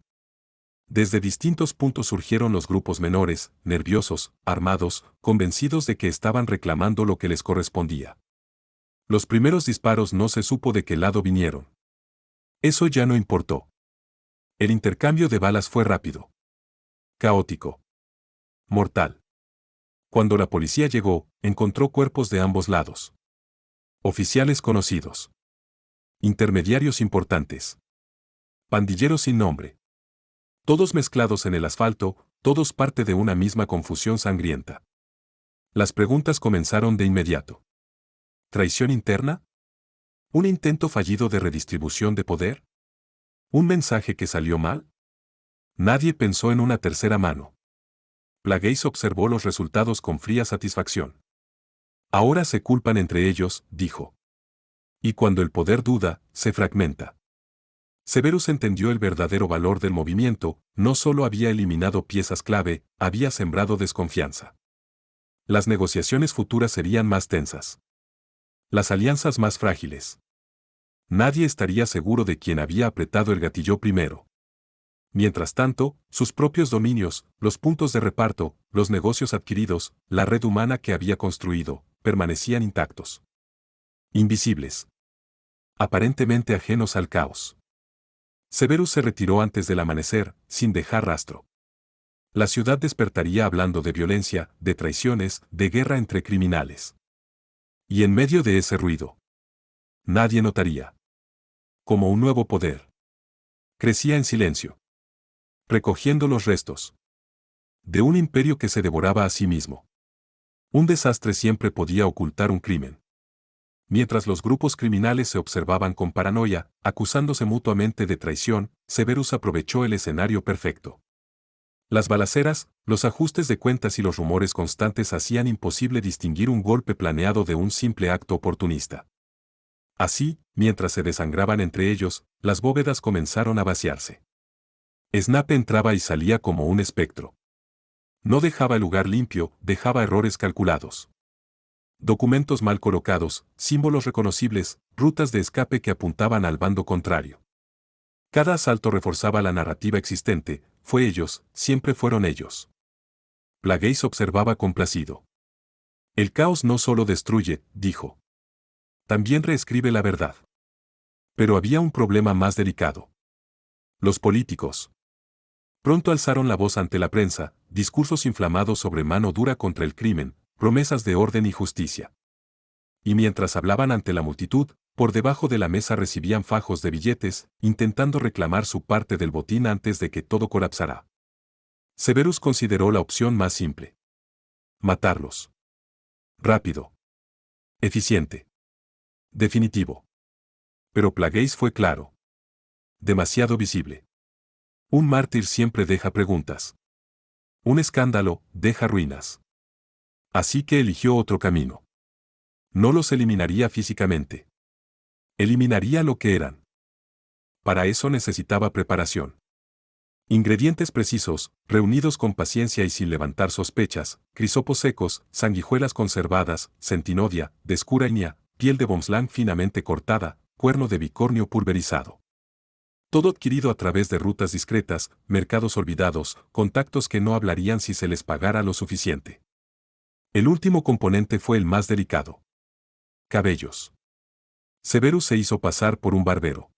Desde distintos puntos surgieron los grupos menores, nerviosos, armados, convencidos de que estaban reclamando lo que les correspondía. Los primeros disparos no se supo de qué lado vinieron. Eso ya no importó. El intercambio de balas fue rápido. Caótico. Mortal. Cuando la policía llegó, encontró cuerpos de ambos lados. Oficiales conocidos. Intermediarios importantes. Pandilleros sin nombre. Todos mezclados en el asfalto, todos parte de una misma confusión sangrienta. Las preguntas comenzaron de inmediato. ¿Traición interna? ¿Un intento fallido de redistribución de poder? ¿Un mensaje que salió mal? Nadie pensó en una tercera mano. Plagueis observó los resultados con fría satisfacción. Ahora se culpan entre ellos, dijo. Y cuando el poder duda, se fragmenta. Severus entendió el verdadero valor del movimiento, no solo había eliminado piezas clave, había sembrado desconfianza. Las negociaciones futuras serían más tensas. Las alianzas más frágiles. Nadie estaría seguro de quién había apretado el gatillo primero. Mientras tanto, sus propios dominios, los puntos de reparto, los negocios adquiridos, la red humana que había construido, permanecían intactos. Invisibles. Aparentemente ajenos al caos. Severus se retiró antes del amanecer, sin dejar rastro. La ciudad despertaría hablando de violencia, de traiciones, de guerra entre criminales. Y en medio de ese ruido, nadie notaría. Como un nuevo poder. Crecía en silencio. Recogiendo los restos. De un imperio que se devoraba a sí mismo. Un desastre siempre podía ocultar un crimen. Mientras los grupos criminales se observaban con paranoia, acusándose mutuamente de traición, Severus aprovechó el escenario perfecto. Las balaceras, los ajustes de cuentas y los rumores constantes hacían imposible distinguir un golpe planeado de un simple acto oportunista. Así, mientras se desangraban entre ellos, las bóvedas comenzaron a vaciarse. Snape entraba y salía como un espectro. No dejaba el lugar limpio, dejaba errores calculados. Documentos mal colocados, símbolos reconocibles, rutas de escape que apuntaban al bando contrario. Cada asalto reforzaba la narrativa existente, fue ellos, siempre fueron ellos. Plagueis observaba complacido. El caos no solo destruye, dijo. También reescribe la verdad. Pero había un problema más delicado. Los políticos. Pronto alzaron la voz ante la prensa, discursos inflamados sobre mano dura contra el crimen, promesas de orden y justicia. Y mientras hablaban ante la multitud, por debajo de la mesa recibían fajos de billetes, intentando reclamar su parte del botín antes de que todo colapsara. Severus consideró la opción más simple. Matarlos. Rápido. Eficiente. Definitivo. Pero Plagueis fue claro. Demasiado visible. Un mártir siempre deja preguntas. Un escándalo deja ruinas. Así que eligió otro camino. No los eliminaría físicamente. Eliminaría lo que eran. Para eso necesitaba preparación. Ingredientes precisos, reunidos con paciencia y sin levantar sospechas, crisopos secos, sanguijuelas conservadas, centinodia, de escura inia, piel de bomslang finamente cortada, cuerno de bicornio pulverizado. Todo adquirido a través de rutas discretas, mercados olvidados, contactos que no hablarían si se les pagara lo suficiente. El último componente fue el más delicado. Cabellos. Severus se hizo pasar por un barbero.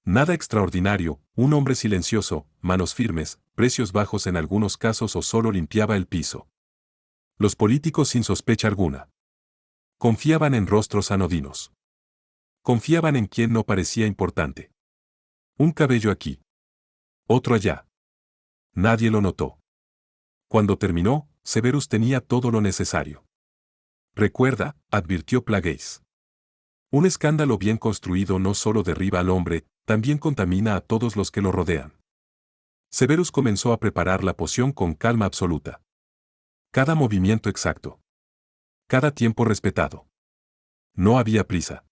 Nada extraordinario, un hombre silencioso, manos firmes, precios bajos en algunos casos o solo limpiaba el piso. Los políticos sin sospecha alguna. Confiaban en rostros anodinos. Confiaban en quien no parecía importante. Un cabello aquí. Otro allá. Nadie lo notó. Cuando terminó, Severus tenía todo lo necesario. Recuerda, advirtió Plagueis. Un escándalo bien construido no solo derriba al hombre, también contamina a todos los que lo rodean. Severus comenzó a preparar la poción con calma absoluta. Cada movimiento exacto. Cada tiempo respetado. No había prisa.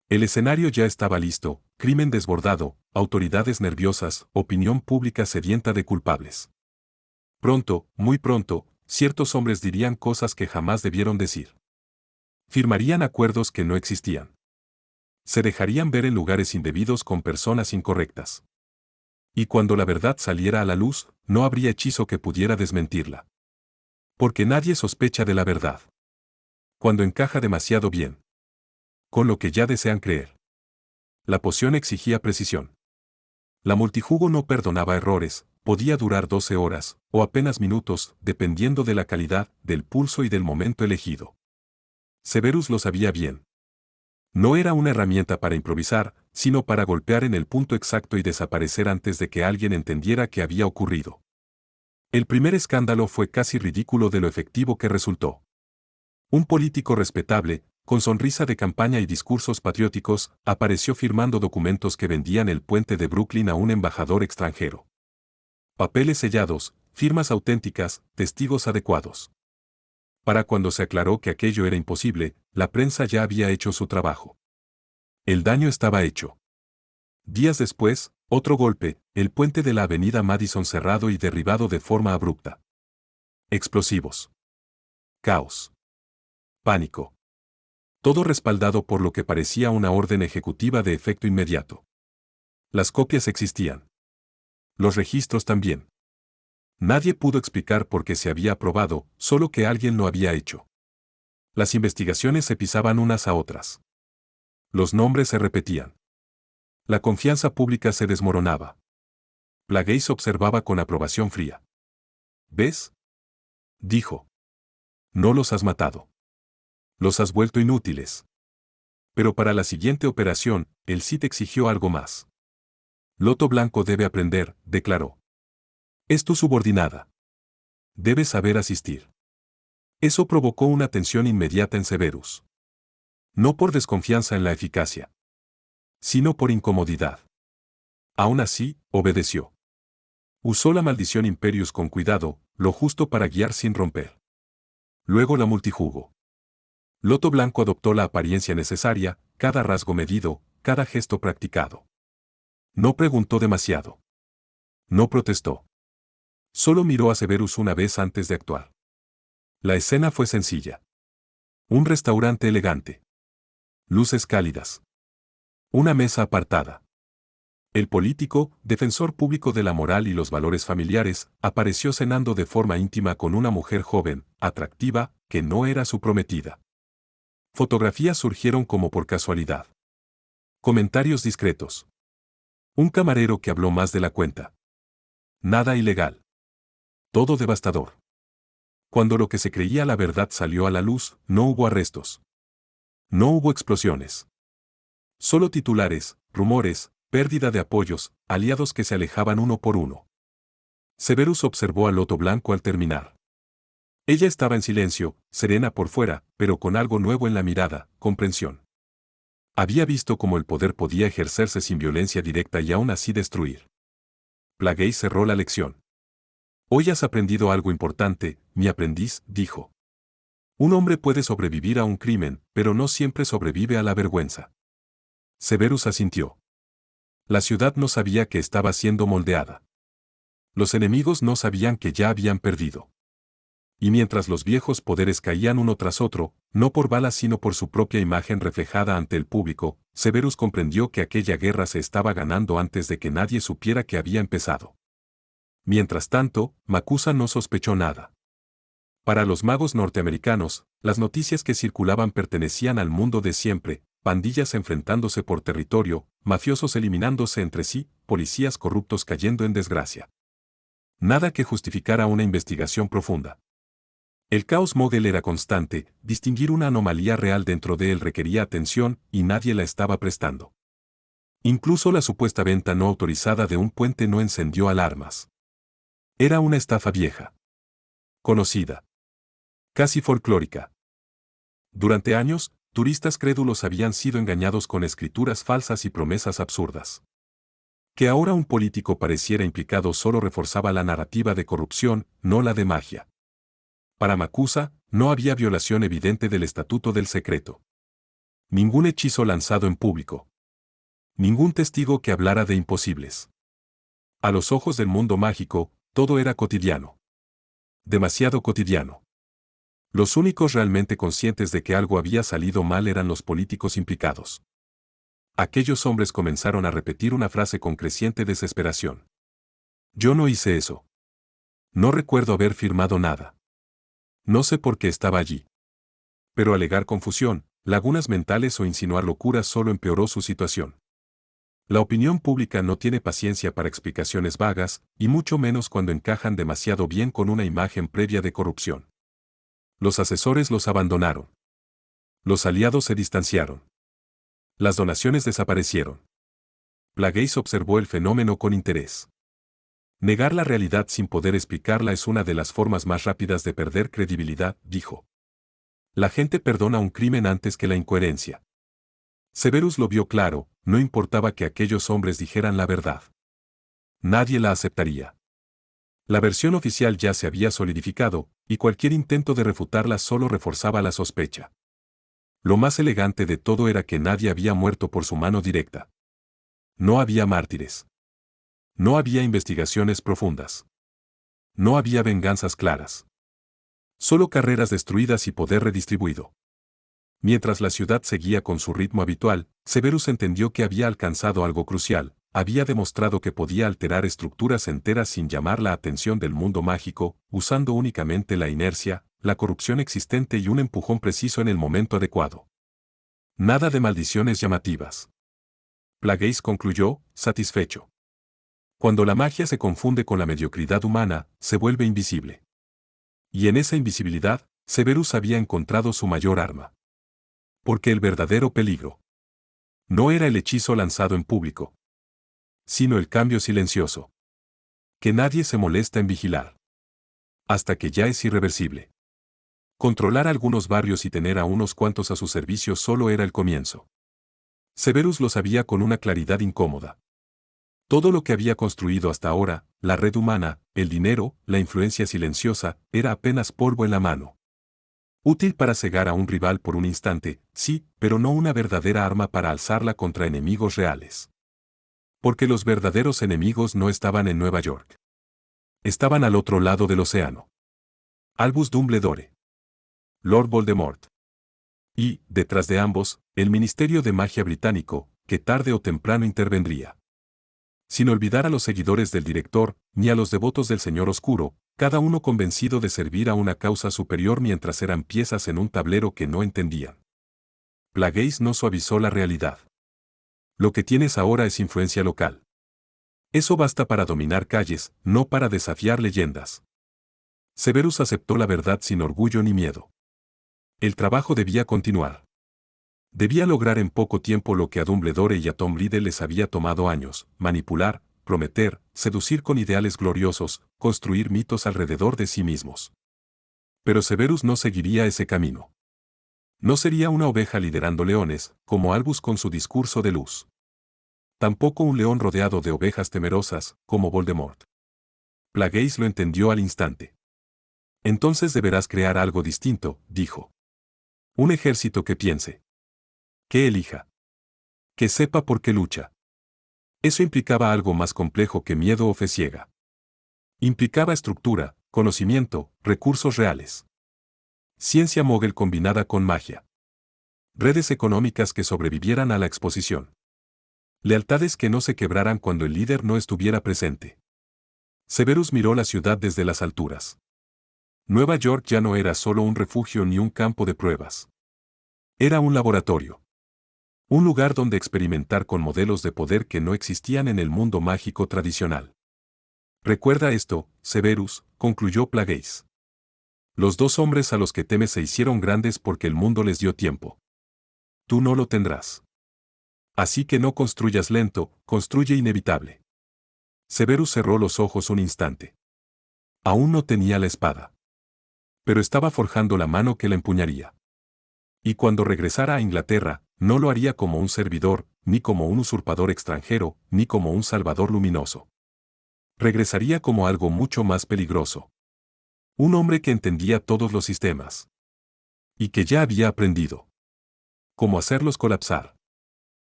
El escenario ya estaba listo, crimen desbordado, autoridades nerviosas, opinión pública sedienta de culpables. Pronto, muy pronto, ciertos hombres dirían cosas que jamás debieron decir. Firmarían acuerdos que no existían. Se dejarían ver en lugares indebidos con personas incorrectas. Y cuando la verdad saliera a la luz, no habría hechizo que pudiera desmentirla. Porque nadie sospecha de la verdad. Cuando encaja demasiado bien. Con lo que ya desean creer. La poción exigía precisión. La multijugo no perdonaba errores, podía durar 12 horas, o apenas minutos, dependiendo de la calidad, del pulso y del momento elegido. Severus lo sabía bien. No era una herramienta para improvisar, sino para golpear en el punto exacto y desaparecer antes de que alguien entendiera qué había ocurrido. El primer escándalo fue casi ridículo de lo efectivo que resultó. Un político respetable, con sonrisa de campaña y discursos patrióticos, apareció firmando documentos que vendían el puente de Brooklyn a un embajador extranjero. Papeles sellados, firmas auténticas, testigos adecuados. Para cuando se aclaró que aquello era imposible, la prensa ya había hecho su trabajo. El daño estaba hecho. Días después, otro golpe, el puente de la avenida Madison cerrado y derribado de forma abrupta. Explosivos. Caos. Pánico. Todo respaldado por lo que parecía una orden ejecutiva de efecto inmediato. Las copias existían. Los registros también. Nadie pudo explicar por qué se había aprobado, solo que alguien lo había hecho. Las investigaciones se pisaban unas a otras. Los nombres se repetían. La confianza pública se desmoronaba. Plagueis observaba con aprobación fría. ¿Ves? Dijo. No los has matado. Los has vuelto inútiles. Pero para la siguiente operación, el Cid exigió algo más. Loto Blanco debe aprender, declaró. Es tu subordinada. Debes saber asistir. Eso provocó una tensión inmediata en Severus. No por desconfianza en la eficacia, sino por incomodidad. Aún así, obedeció. Usó la maldición Imperius con cuidado, lo justo para guiar sin romper. Luego la multijugó. Loto Blanco adoptó la apariencia necesaria, cada rasgo medido, cada gesto practicado. No preguntó demasiado. No protestó. Solo miró a Severus una vez antes de actuar. La escena fue sencilla. Un restaurante elegante. Luces cálidas. Una mesa apartada. El político, defensor público de la moral y los valores familiares, apareció cenando de forma íntima con una mujer joven, atractiva, que no era su prometida. Fotografías surgieron como por casualidad. Comentarios discretos. Un camarero que habló más de la cuenta. Nada ilegal. Todo devastador. Cuando lo que se creía la verdad salió a la luz, no hubo arrestos. No hubo explosiones. Solo titulares, rumores, pérdida de apoyos, aliados que se alejaban uno por uno. Severus observó a Loto Blanco al terminar. Ella estaba en silencio, serena por fuera, pero con algo nuevo en la mirada, comprensión. Había visto cómo el poder podía ejercerse sin violencia directa y aún así destruir. Plagueis cerró la lección. Hoy has aprendido algo importante, mi aprendiz, dijo. Un hombre puede sobrevivir a un crimen, pero no siempre sobrevive a la vergüenza. Severus asintió. La ciudad no sabía que estaba siendo moldeada. Los enemigos no sabían que ya habían perdido. Y mientras los viejos poderes caían uno tras otro, no por balas sino por su propia imagen reflejada ante el público, Severus comprendió que aquella guerra se estaba ganando antes de que nadie supiera que había empezado. Mientras tanto, Macusa no sospechó nada. Para los magos norteamericanos, las noticias que circulaban pertenecían al mundo de siempre, pandillas enfrentándose por territorio, mafiosos eliminándose entre sí, policías corruptos cayendo en desgracia. Nada que justificara una investigación profunda. El caos mogul era constante, distinguir una anomalía real dentro de él requería atención y nadie la estaba prestando. Incluso la supuesta venta no autorizada de un puente no encendió alarmas. Era una estafa vieja. Conocida. Casi folclórica. Durante años, turistas crédulos habían sido engañados con escrituras falsas y promesas absurdas. Que ahora un político pareciera implicado solo reforzaba la narrativa de corrupción, no la de magia. Para Macusa, no había violación evidente del estatuto del secreto. Ningún hechizo lanzado en público. Ningún testigo que hablara de imposibles. A los ojos del mundo mágico, todo era cotidiano. Demasiado cotidiano. Los únicos realmente conscientes de que algo había salido mal eran los políticos implicados. Aquellos hombres comenzaron a repetir una frase con creciente desesperación. Yo no hice eso. No recuerdo haber firmado nada. No sé por qué estaba allí. Pero alegar confusión, lagunas mentales o insinuar locuras solo empeoró su situación. La opinión pública no tiene paciencia para explicaciones vagas, y mucho menos cuando encajan demasiado bien con una imagen previa de corrupción. Los asesores los abandonaron. Los aliados se distanciaron. Las donaciones desaparecieron. Plagueis observó el fenómeno con interés. Negar la realidad sin poder explicarla es una de las formas más rápidas de perder credibilidad, dijo. La gente perdona un crimen antes que la incoherencia. Severus lo vio claro, no importaba que aquellos hombres dijeran la verdad. Nadie la aceptaría. La versión oficial ya se había solidificado, y cualquier intento de refutarla solo reforzaba la sospecha. Lo más elegante de todo era que nadie había muerto por su mano directa. No había mártires. No había investigaciones profundas. No había venganzas claras. Solo carreras destruidas y poder redistribuido. Mientras la ciudad seguía con su ritmo habitual, Severus entendió que había alcanzado algo crucial, había demostrado que podía alterar estructuras enteras sin llamar la atención del mundo mágico, usando únicamente la inercia, la corrupción existente y un empujón preciso en el momento adecuado. Nada de maldiciones llamativas. Plagueis concluyó, satisfecho. Cuando la magia se confunde con la mediocridad humana, se vuelve invisible. Y en esa invisibilidad, Severus había encontrado su mayor arma. Porque el verdadero peligro no era el hechizo lanzado en público, sino el cambio silencioso. Que nadie se molesta en vigilar. Hasta que ya es irreversible. Controlar algunos barrios y tener a unos cuantos a su servicio solo era el comienzo. Severus lo sabía con una claridad incómoda. Todo lo que había construido hasta ahora, la red humana, el dinero, la influencia silenciosa, era apenas polvo en la mano. Útil para cegar a un rival por un instante, sí, pero no una verdadera arma para alzarla contra enemigos reales. Porque los verdaderos enemigos no estaban en Nueva York. Estaban al otro lado del océano. Albus Dumbledore. Lord Voldemort. Y, detrás de ambos, el Ministerio de Magia británico, que tarde o temprano intervendría. Sin olvidar a los seguidores del director, ni a los devotos del Señor Oscuro, cada uno convencido de servir a una causa superior mientras eran piezas en un tablero que no entendían. Plagueis no suavizó la realidad. Lo que tienes ahora es influencia local. Eso basta para dominar calles, no para desafiar leyendas. Severus aceptó la verdad sin orgullo ni miedo. El trabajo debía continuar. Debía lograr en poco tiempo lo que a Dumbledore y a Tom Riddle les había tomado años: manipular, prometer, seducir con ideales gloriosos, construir mitos alrededor de sí mismos. Pero Severus no seguiría ese camino. No sería una oveja liderando leones, como Albus con su discurso de luz. Tampoco un león rodeado de ovejas temerosas, como Voldemort. Plagueis lo entendió al instante. Entonces deberás crear algo distinto, dijo. Un ejército que piense. Que elija. Que sepa por qué lucha. Eso implicaba algo más complejo que miedo o fe ciega. Implicaba estructura, conocimiento, recursos reales. Ciencia mogul combinada con magia. Redes económicas que sobrevivieran a la exposición. Lealtades que no se quebraran cuando el líder no estuviera presente. Severus miró la ciudad desde las alturas. Nueva York ya no era solo un refugio ni un campo de pruebas. Era un laboratorio. Un lugar donde experimentar con modelos de poder que no existían en el mundo mágico tradicional. Recuerda esto, Severus, concluyó Plagueis. Los dos hombres a los que temes se hicieron grandes porque el mundo les dio tiempo. Tú no lo tendrás. Así que no construyas lento, construye inevitable. Severus cerró los ojos un instante. Aún no tenía la espada. Pero estaba forjando la mano que la empuñaría. Y cuando regresara a Inglaterra, no lo haría como un servidor, ni como un usurpador extranjero, ni como un salvador luminoso. Regresaría como algo mucho más peligroso. Un hombre que entendía todos los sistemas. Y que ya había aprendido cómo hacerlos colapsar.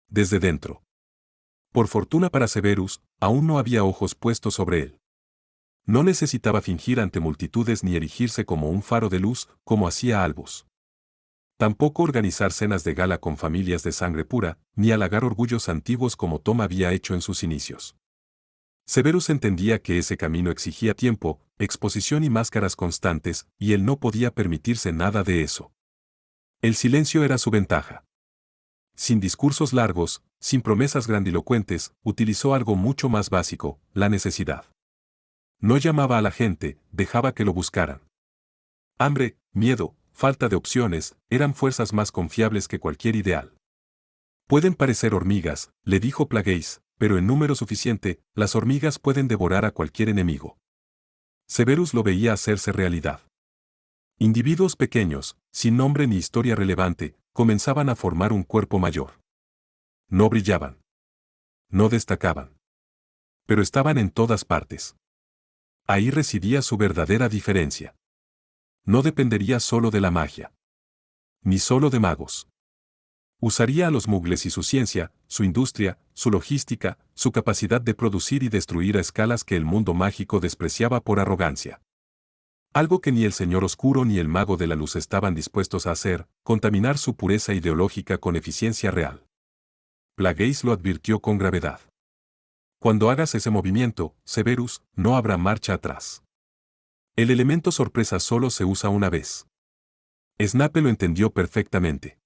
Desde dentro. Por fortuna para Severus, aún no había ojos puestos sobre él. No necesitaba fingir ante multitudes ni erigirse como un faro de luz, como hacía Albus. Tampoco organizar cenas de gala con familias de sangre pura, ni halagar orgullos antiguos como Tom había hecho en sus inicios. Severus entendía que ese camino exigía tiempo, exposición y máscaras constantes, y él no podía permitirse nada de eso. El silencio era su ventaja. Sin discursos largos, sin promesas grandilocuentes, utilizó algo mucho más básico: la necesidad. No llamaba a la gente, dejaba que lo buscaran. Hambre, miedo, falta de opciones, eran fuerzas más confiables que cualquier ideal. Pueden parecer hormigas, le dijo Plagueis, pero en número suficiente, las hormigas pueden devorar a cualquier enemigo. Severus lo veía hacerse realidad. Individuos pequeños, sin nombre ni historia relevante, comenzaban a formar un cuerpo mayor. No brillaban. No destacaban. Pero estaban en todas partes. Ahí residía su verdadera diferencia. No dependería solo de la magia. Ni solo de magos. Usaría a los muggles y su ciencia, su industria, su logística, su capacidad de producir y destruir a escalas que el mundo mágico despreciaba por arrogancia. Algo que ni el Señor Oscuro ni el Mago de la Luz estaban dispuestos a hacer: contaminar su pureza ideológica con eficiencia real. Plagueis lo advirtió con gravedad. Cuando hagas ese movimiento, Severus, no habrá marcha atrás. El elemento sorpresa solo se usa una vez. Snape lo entendió perfectamente.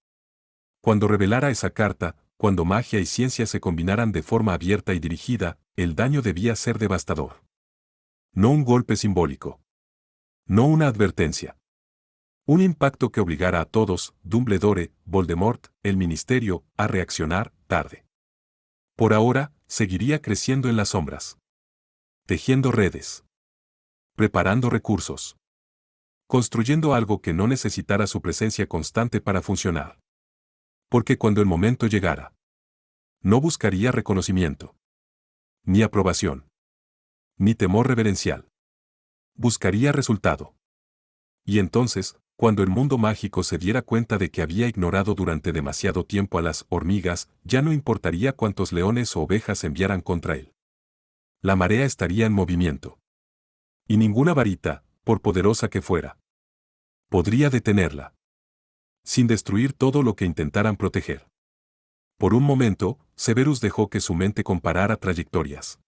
Cuando revelara esa carta, cuando magia y ciencia se combinaran de forma abierta y dirigida, el daño debía ser devastador. No un golpe simbólico. No una advertencia. Un impacto que obligara a todos, Dumbledore, Voldemort, el Ministerio, a reaccionar, tarde. Por ahora, seguiría creciendo en las sombras. Tejiendo redes. Preparando recursos. Construyendo algo que no necesitara su presencia constante para funcionar. Porque cuando el momento llegara, no buscaría reconocimiento. Ni aprobación. Ni temor reverencial. Buscaría resultado. Y entonces, cuando el mundo mágico se diera cuenta de que había ignorado durante demasiado tiempo a las hormigas, ya no importaría cuántos leones o ovejas enviaran contra él. La marea estaría en movimiento. Y ninguna varita, por poderosa que fuera, podría detenerla. Sin destruir todo lo que intentaran proteger. Por un momento, Severus dejó que su mente comparara trayectorias.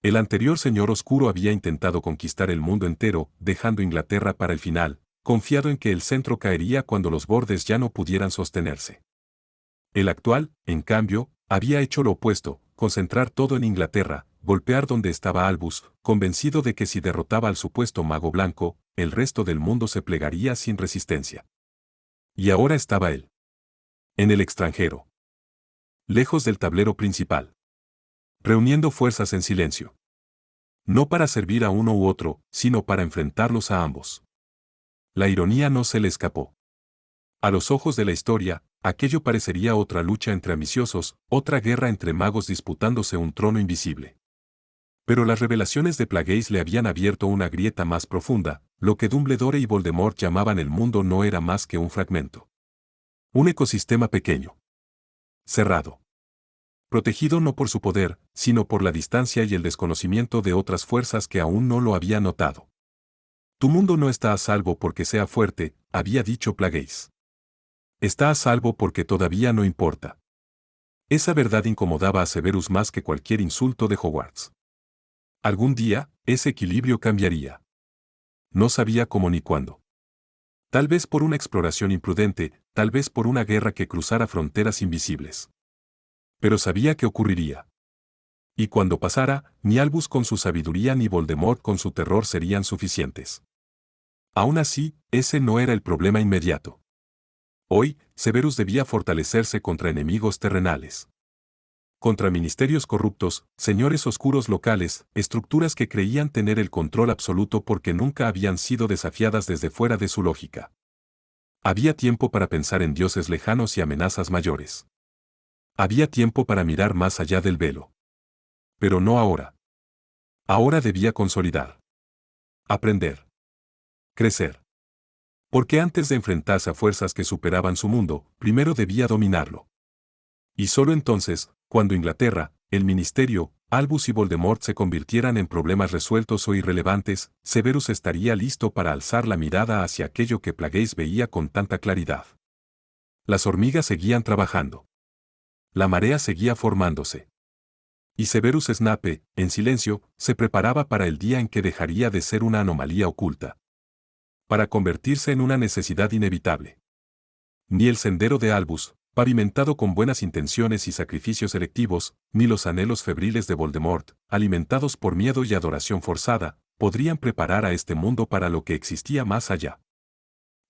El anterior Señor Oscuro había intentado conquistar el mundo entero, dejando Inglaterra para el final, confiado en que el centro caería cuando los bordes ya no pudieran sostenerse. El actual, en cambio, había hecho lo opuesto, concentrar todo en Inglaterra, golpear donde estaba Albus, convencido de que si derrotaba al supuesto mago blanco, el resto del mundo se plegaría sin resistencia. Y ahora estaba él. En el extranjero. Lejos del tablero principal. Reuniendo fuerzas en silencio. No para servir a uno u otro, sino para enfrentarlos a ambos. La ironía no se le escapó. A los ojos de la historia, aquello parecería otra lucha entre ambiciosos, otra guerra entre magos disputándose un trono invisible. Pero las revelaciones de Plagueis le habían abierto una grieta más profunda, lo que Dumbledore y Voldemort llamaban el mundo no era más que un fragmento. Un ecosistema pequeño. Cerrado. Protegido no por su poder, sino por la distancia y el desconocimiento de otras fuerzas que aún no lo habían notado. Tu mundo no está a salvo porque sea fuerte, había dicho Plagueis. Está a salvo porque todavía no importa. Esa verdad incomodaba a Severus más que cualquier insulto de Hogwarts. Algún día, ese equilibrio cambiaría. No sabía cómo ni cuándo. Tal vez por una exploración imprudente, tal vez por una guerra que cruzara fronteras invisibles. Pero sabía que ocurriría. Y cuando pasara, ni Albus con su sabiduría ni Voldemort con su terror serían suficientes. Aún así, ese no era el problema inmediato. Hoy, Severus debía fortalecerse contra enemigos terrenales. Contra ministerios corruptos, señores oscuros locales, estructuras que creían tener el control absoluto porque nunca habían sido desafiadas desde fuera de su lógica. Había tiempo para pensar en dioses lejanos y amenazas mayores. Había tiempo para mirar más allá del velo. Pero no ahora. Ahora debía consolidar. Aprender. Crecer. Porque antes de enfrentarse a fuerzas que superaban su mundo, primero debía dominarlo. Y solo entonces, cuando Inglaterra, el Ministerio, Albus y Voldemort se convirtieran en problemas resueltos o irrelevantes, Severus estaría listo para alzar la mirada hacia aquello que Plagueis veía con tanta claridad. Las hormigas seguían trabajando. La marea seguía formándose. Y Severus Snape, en silencio, se preparaba para el día en que dejaría de ser una anomalía oculta. Para convertirse en una necesidad inevitable. Ni el sendero de Albus, pavimentado con buenas intenciones y sacrificios selectivos, ni los anhelos febriles de Voldemort, alimentados por miedo y adoración forzada, podrían preparar a este mundo para lo que existía más allá.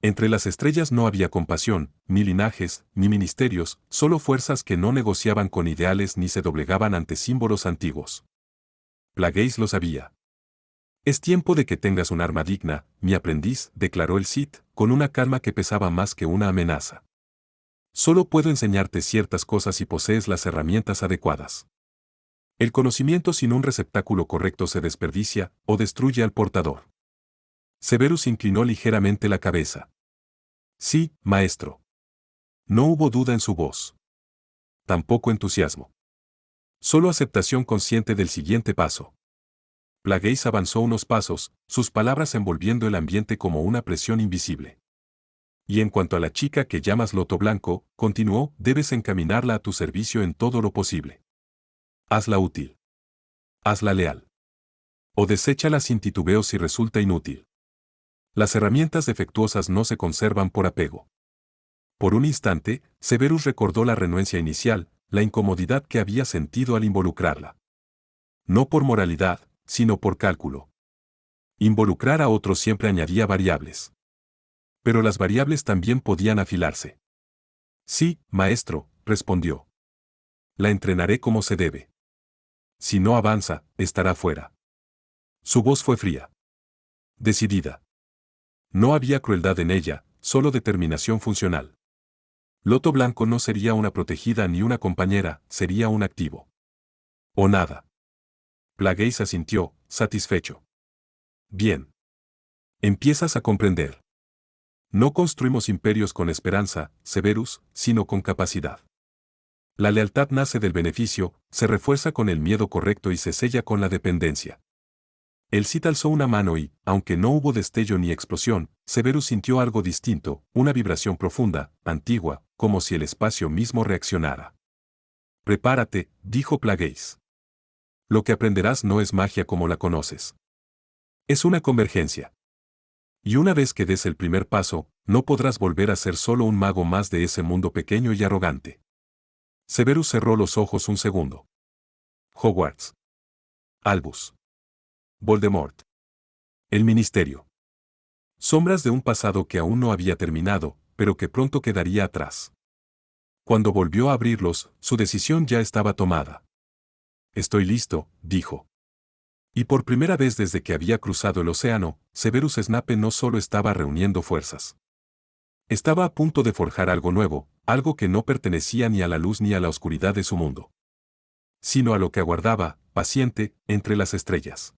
Entre las estrellas no había compasión, ni linajes, ni ministerios, solo fuerzas que no negociaban con ideales ni se doblegaban ante símbolos antiguos. Plagueis lo sabía. Es tiempo de que tengas un arma digna, mi aprendiz, declaró el Cid, con una calma que pesaba más que una amenaza. Solo puedo enseñarte ciertas cosas si posees las herramientas adecuadas. El conocimiento sin un receptáculo correcto se desperdicia o destruye al portador. Severus inclinó ligeramente la cabeza. Sí, maestro. No hubo duda en su voz. Tampoco entusiasmo. Solo aceptación consciente del siguiente paso. Plagueis avanzó unos pasos, sus palabras envolviendo el ambiente como una presión invisible. Y en cuanto a la chica que llamas Loto Blanco, continuó, debes encaminarla a tu servicio en todo lo posible. Hazla útil. hazla leal. O deséchala sin titubeo si resulta inútil. Las herramientas defectuosas no se conservan por apego. Por un instante, Severus recordó la renuencia inicial, la incomodidad que había sentido al involucrarla. No por moralidad, sino por cálculo. Involucrar a otros siempre añadía variables. Pero las variables también podían afilarse. Sí, maestro, respondió. La entrenaré como se debe. Si no avanza, estará fuera. Su voz fue fría. Decidida. No había crueldad en ella, solo determinación funcional. Loto Blanco no sería una protegida ni una compañera, sería un activo. O nada. Plagueis asintió, satisfecho. Bien. Empiezas a comprender. No construimos imperios con esperanza, Severus, sino con capacidad. La lealtad nace del beneficio, se refuerza con el miedo correcto y se sella con la dependencia. El Cid alzó una mano y, aunque no hubo destello ni explosión, Severus sintió algo distinto, una vibración profunda, antigua, como si el espacio mismo reaccionara. Prepárate, dijo Plagueis. Lo que aprenderás no es magia como la conoces. Es una convergencia. Y una vez que des el primer paso, no podrás volver a ser solo un mago más de ese mundo pequeño y arrogante. Severus cerró los ojos un segundo. Hogwarts. Albus. Voldemort. El ministerio. Sombras de un pasado que aún no había terminado, pero que pronto quedaría atrás. Cuando volvió a abrirlos, su decisión ya estaba tomada. Estoy listo, dijo. Y por primera vez desde que había cruzado el océano, Severus Snape no solo estaba reuniendo fuerzas. Estaba a punto de forjar algo nuevo, algo que no pertenecía ni a la luz ni a la oscuridad de su mundo, sino a lo que aguardaba, paciente, entre las estrellas.